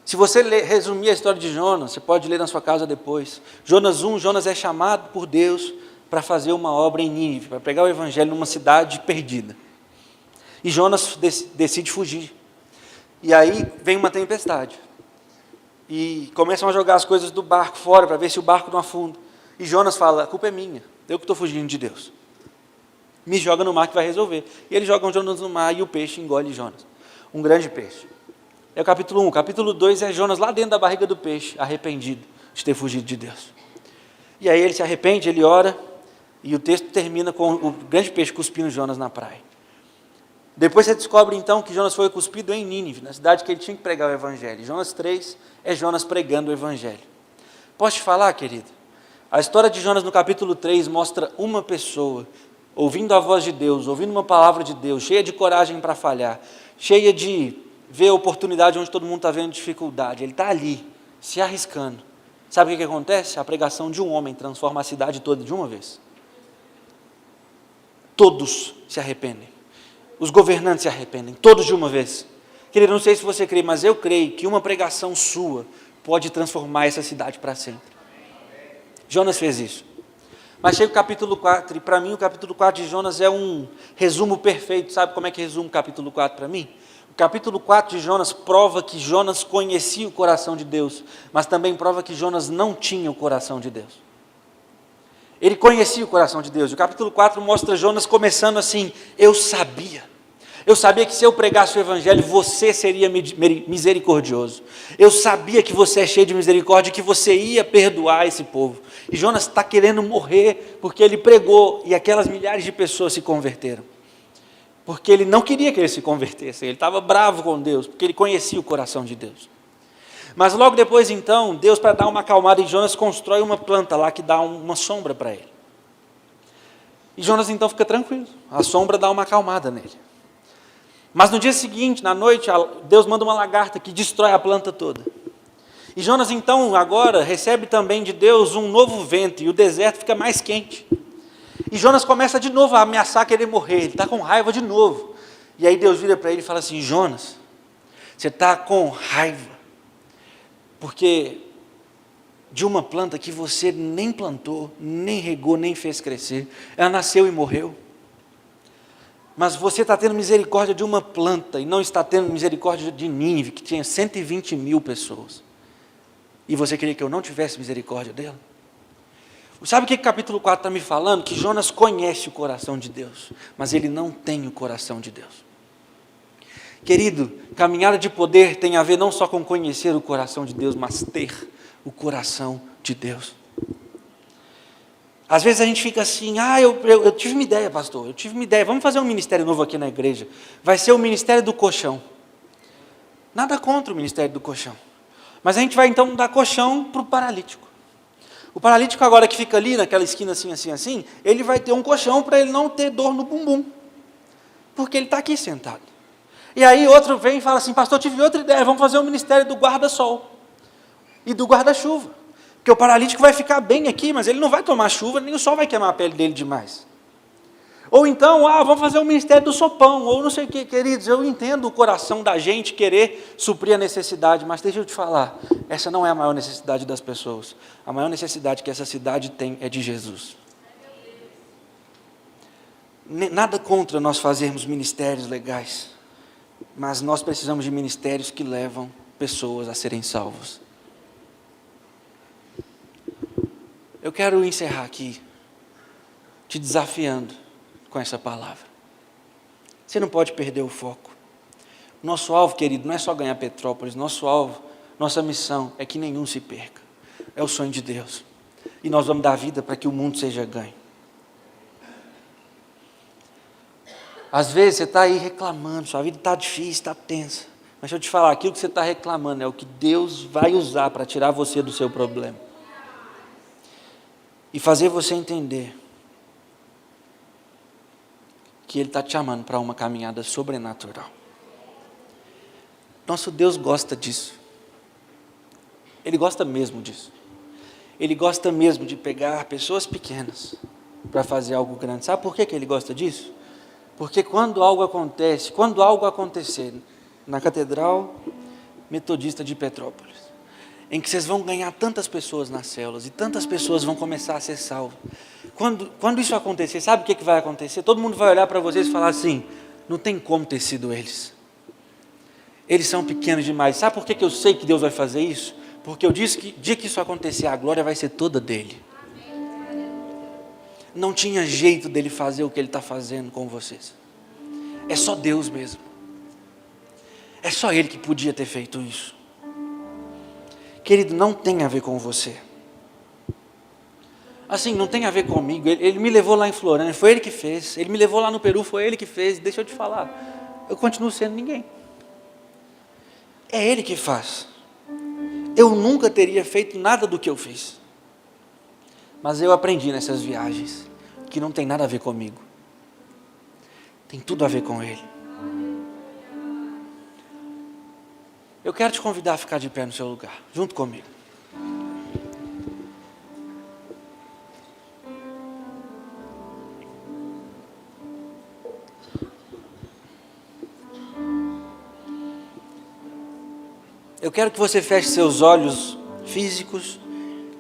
Se você resumir a história de Jonas, você pode ler na sua casa depois. Jonas 1, Jonas é chamado por Deus para fazer uma obra em Nínive, para pregar o Evangelho numa cidade perdida. E Jonas decide fugir. E aí vem uma tempestade. E começam a jogar as coisas do barco fora, para ver se o barco não afunda. E Jonas fala, a culpa é minha, eu que estou fugindo de Deus. Me joga no mar que vai resolver. E eles jogam Jonas no mar e o peixe engole Jonas. Um grande peixe. É o capítulo 1. Capítulo 2 é Jonas lá dentro da barriga do peixe, arrependido de ter fugido de Deus. E aí ele se arrepende, ele ora, e o texto termina com o grande peixe cuspindo Jonas na praia. Depois você descobre então que Jonas foi cuspido em Nínive, na cidade que ele tinha que pregar o Evangelho. Jonas 3 é Jonas pregando o Evangelho. Posso te falar, querido? A história de Jonas no capítulo 3 mostra uma pessoa ouvindo a voz de Deus, ouvindo uma palavra de Deus, cheia de coragem para falhar, cheia de ver a oportunidade onde todo mundo está vendo dificuldade. Ele está ali, se arriscando. Sabe o que acontece? A pregação de um homem transforma a cidade toda de uma vez. Todos se arrependem. Os governantes se arrependem, todos de uma vez. Querido, não sei se você crê, mas eu creio que uma pregação sua pode transformar essa cidade para sempre. Jonas fez isso. Mas chega o capítulo 4, e para mim o capítulo 4 de Jonas é um resumo perfeito. Sabe como é que resume o capítulo 4 para mim? O capítulo 4 de Jonas prova que Jonas conhecia o coração de Deus, mas também prova que Jonas não tinha o coração de Deus. Ele conhecia o coração de Deus. O capítulo 4 mostra Jonas começando assim, eu sabia que se eu pregasse o Evangelho, você seria misericordioso. Eu sabia que você é cheio de misericórdia e que você ia perdoar esse povo. E Jonas está querendo morrer porque ele pregou e aquelas milhares de pessoas se converteram. Porque ele não queria que eles se convertessem, ele estava bravo com Deus, porque ele conhecia o coração de Deus. Mas logo depois então, Deus, para dar uma acalmada em Jonas, constrói uma planta lá que dá uma sombra para ele. E Jonas então fica tranquilo, a sombra dá uma acalmada nele. Mas no dia seguinte, na noite, Deus manda uma lagarta que destrói a planta toda. E Jonas então agora recebe também de Deus um novo vento e o deserto fica mais quente. E Jonas começa de novo a ameaçar querer morrer, ele está com raiva de novo. E aí Deus vira para ele e fala assim, Jonas, você está com raiva, porque de uma planta que você nem plantou, nem regou, nem fez crescer, ela nasceu e morreu. Mas você está tendo misericórdia de uma planta e não está tendo misericórdia de Nínive, que tinha 120 mil pessoas. E você queria que eu não tivesse misericórdia dela? Sabe o que o capítulo 4 está me falando? Que Jonas conhece o coração de Deus, mas ele não tem o coração de Deus. Querido, caminhada de poder tem a ver não só com conhecer o coração de Deus, mas ter o coração de Deus. Às vezes a gente fica assim, eu tive uma ideia, pastor, eu tive uma ideia, vamos fazer um ministério novo aqui na igreja. Vai ser o ministério do colchão. Nada contra o ministério do colchão. Mas a gente vai então dar colchão para o paralítico. O paralítico agora que fica ali naquela esquina assim, ele vai ter um colchão para ele não ter dor no bumbum. Porque ele está aqui sentado. E aí outro vem e fala assim, pastor, eu tive outra ideia, vamos fazer o ministério do guarda-sol e do guarda-chuva. Porque o paralítico vai ficar bem aqui, mas ele não vai tomar chuva, nem o sol vai queimar a pele dele demais. Ou então, vamos fazer o ministério do sopão, ou não sei o que, queridos, eu entendo o coração da gente querer suprir a necessidade, mas deixa eu te falar, essa não é a maior necessidade das pessoas. A maior necessidade que essa cidade tem é de Jesus. Nada contra nós fazermos ministérios legais, mas nós precisamos de ministérios que levam pessoas a serem salvos. Eu quero encerrar aqui, te desafiando com essa palavra. Você não pode perder o foco. Nosso alvo, querido, não é só ganhar Petrópolis, nosso alvo, nossa missão é que nenhum se perca. É o sonho de Deus. E nós vamos dar vida para que o mundo seja ganho. Às vezes você está aí reclamando, sua vida está difícil, está tensa. Mas deixa eu te falar, aquilo que você está reclamando é o que Deus vai usar para tirar você do seu problema. E fazer você entender que Ele está te chamando para uma caminhada sobrenatural. Nosso Deus gosta disso. Ele gosta mesmo disso. Ele gosta mesmo de pegar pessoas pequenas para fazer algo grande. Sabe por que Ele gosta disso? Porque quando algo acontecer na Catedral Metodista de Petrópolis, em que vocês vão ganhar tantas pessoas nas células, e tantas pessoas vão começar a ser salvas. Quando isso acontecer, sabe o que vai acontecer? Todo mundo vai olhar para vocês e falar assim, não tem como ter sido eles. Eles são pequenos demais. Sabe por que eu sei que Deus vai fazer isso? Porque eu disse que, dia que isso acontecer, a glória vai ser toda dele. Não tinha jeito dele fazer o que ele está fazendo com vocês. É só Deus mesmo. É só Ele que podia ter feito isso. Querido, não tem a ver com você. Assim, não tem a ver comigo. Ele me levou lá em Florânia, foi Ele que fez. Ele me levou lá no Peru, foi Ele que fez. Deixa eu te falar, eu continuo sendo ninguém. É Ele que faz. Eu nunca teria feito nada do que eu fiz. Mas eu aprendi nessas viagens que não tem nada a ver comigo. Tem tudo a ver com Ele. Eu quero te convidar a ficar de pé no seu lugar, junto comigo. Eu quero que você feche seus olhos físicos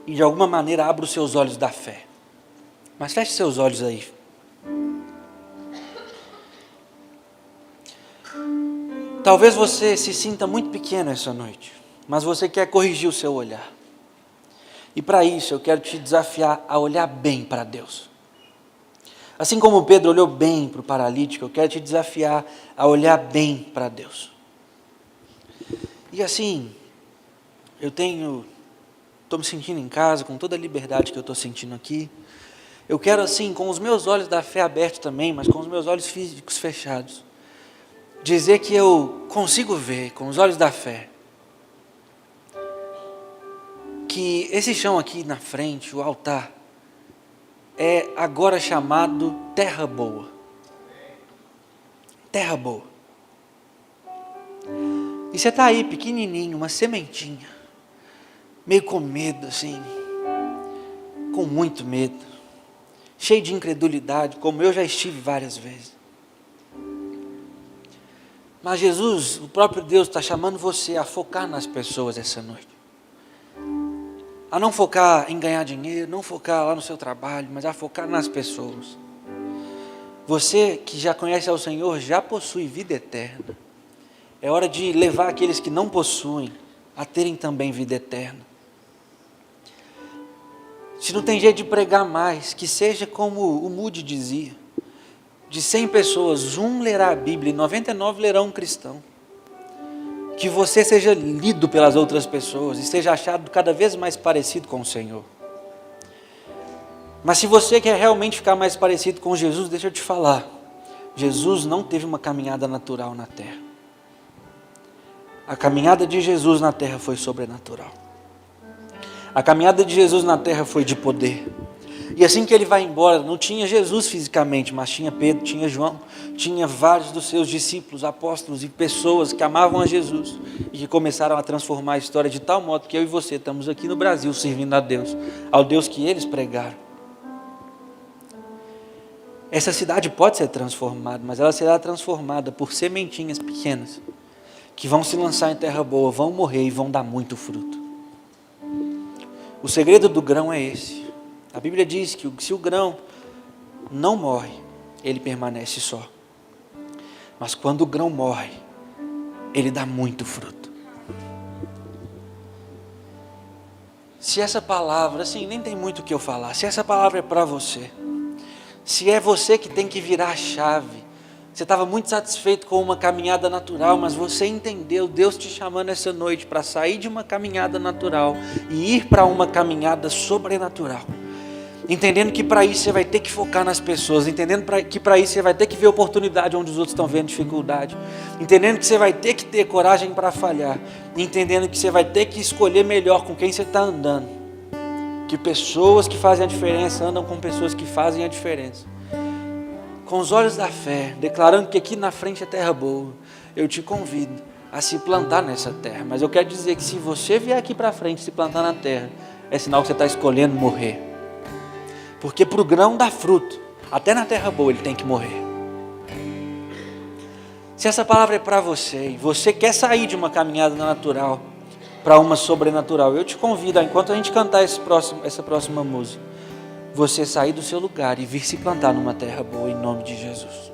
e de alguma maneira abra os seus olhos da fé. Mas feche seus olhos aí. Talvez você se sinta muito pequeno essa noite, mas você quer corrigir o seu olhar. E para isso eu quero te desafiar a olhar bem para Deus. Assim como Pedro olhou bem para o paralítico, eu quero te desafiar a olhar bem para Deus. E assim, estou me sentindo em casa, com toda a liberdade que eu estou sentindo aqui. Eu quero assim, com os meus olhos da fé abertos também, mas com os meus olhos físicos fechados, dizer que eu consigo ver, com os olhos da fé, que esse chão aqui na frente, o altar, é agora chamado terra boa. Terra boa. E você está aí, pequenininho, uma sementinha, meio com medo assim, com muito medo, cheio de incredulidade, como eu já estive várias vezes. Mas Jesus, o próprio Deus, está chamando você a focar nas pessoas essa noite. A não focar em ganhar dinheiro, não focar lá no seu trabalho, mas a focar nas pessoas. Você que já conhece ao Senhor, já possui vida eterna. É hora de levar aqueles que não possuem a terem também vida eterna. Se não tem jeito de pregar mais, que seja como o Moody dizia: de 100 pessoas, 1 lerá a Bíblia e 99 lerão um cristão. Que você seja lido pelas outras pessoas e seja achado cada vez mais parecido com o Senhor. Mas se você quer realmente ficar mais parecido com Jesus, deixa eu te falar, Jesus não teve uma caminhada natural na terra. A caminhada de Jesus na terra foi sobrenatural. A caminhada de Jesus na terra foi de poder. E assim que ele vai embora, não tinha Jesus fisicamente, mas tinha Pedro, tinha João, tinha vários dos seus discípulos, apóstolos e pessoas que amavam a Jesus e que começaram a transformar a história de tal modo que eu e você estamos aqui no Brasil servindo a Deus, ao Deus que eles pregaram. Essa cidade pode ser transformada, mas ela será transformada por sementinhas pequenas que vão se lançar em terra boa, vão morrer e vão dar muito fruto. O segredo do grão é esse. A Bíblia diz que se o grão não morre, ele permanece só. Mas quando o grão morre, ele dá muito fruto. Se essa palavra, assim, nem tem muito o que eu falar, se essa palavra é para você, se é você que tem que virar a chave, você estava muito satisfeito com uma caminhada natural, mas você entendeu Deus te chamando essa noite para sair de uma caminhada natural e ir para uma caminhada sobrenatural. Entendendo que para isso você vai ter que focar nas pessoas, entendendo que para isso você vai ter que ver oportunidade onde os outros estão vendo dificuldade, entendendo que você vai ter que ter coragem para falhar, entendendo que você vai ter que escolher melhor com quem você está andando, que pessoas que fazem a diferença andam com pessoas que fazem a diferença. Com os olhos da fé, declarando que aqui na frente é terra boa, eu te convido a se plantar nessa terra. Mas eu quero dizer que se você vier aqui para frente se plantar na terra, é sinal que você está escolhendo morrer. Porque para o grão dar fruto, até na terra boa ele tem que morrer. Se essa palavra é para você e você quer sair de uma caminhada natural para uma sobrenatural, eu te convido, enquanto a gente cantar essa próxima música, você sair do seu lugar e vir se plantar numa terra boa em nome de Jesus.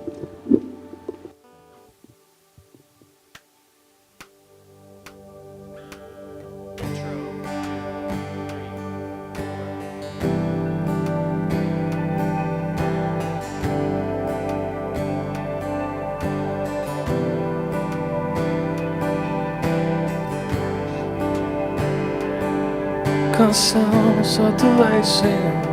Canção, só tu és, Senhor,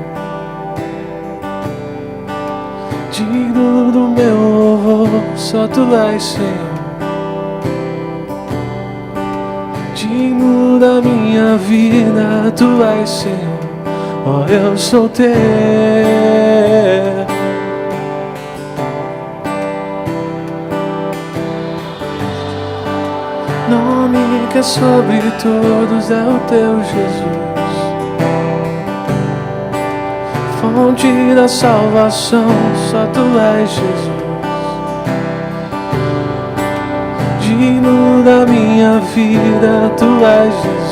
digno do meu louvor, só tu és, Senhor, digno da minha vida, tu és, Senhor, oh, eu sou teu. Nome que é sobre todos é o teu Jesus, fonte da salvação, só tu és, Jesus, digno da minha vida, tu és, Jesus.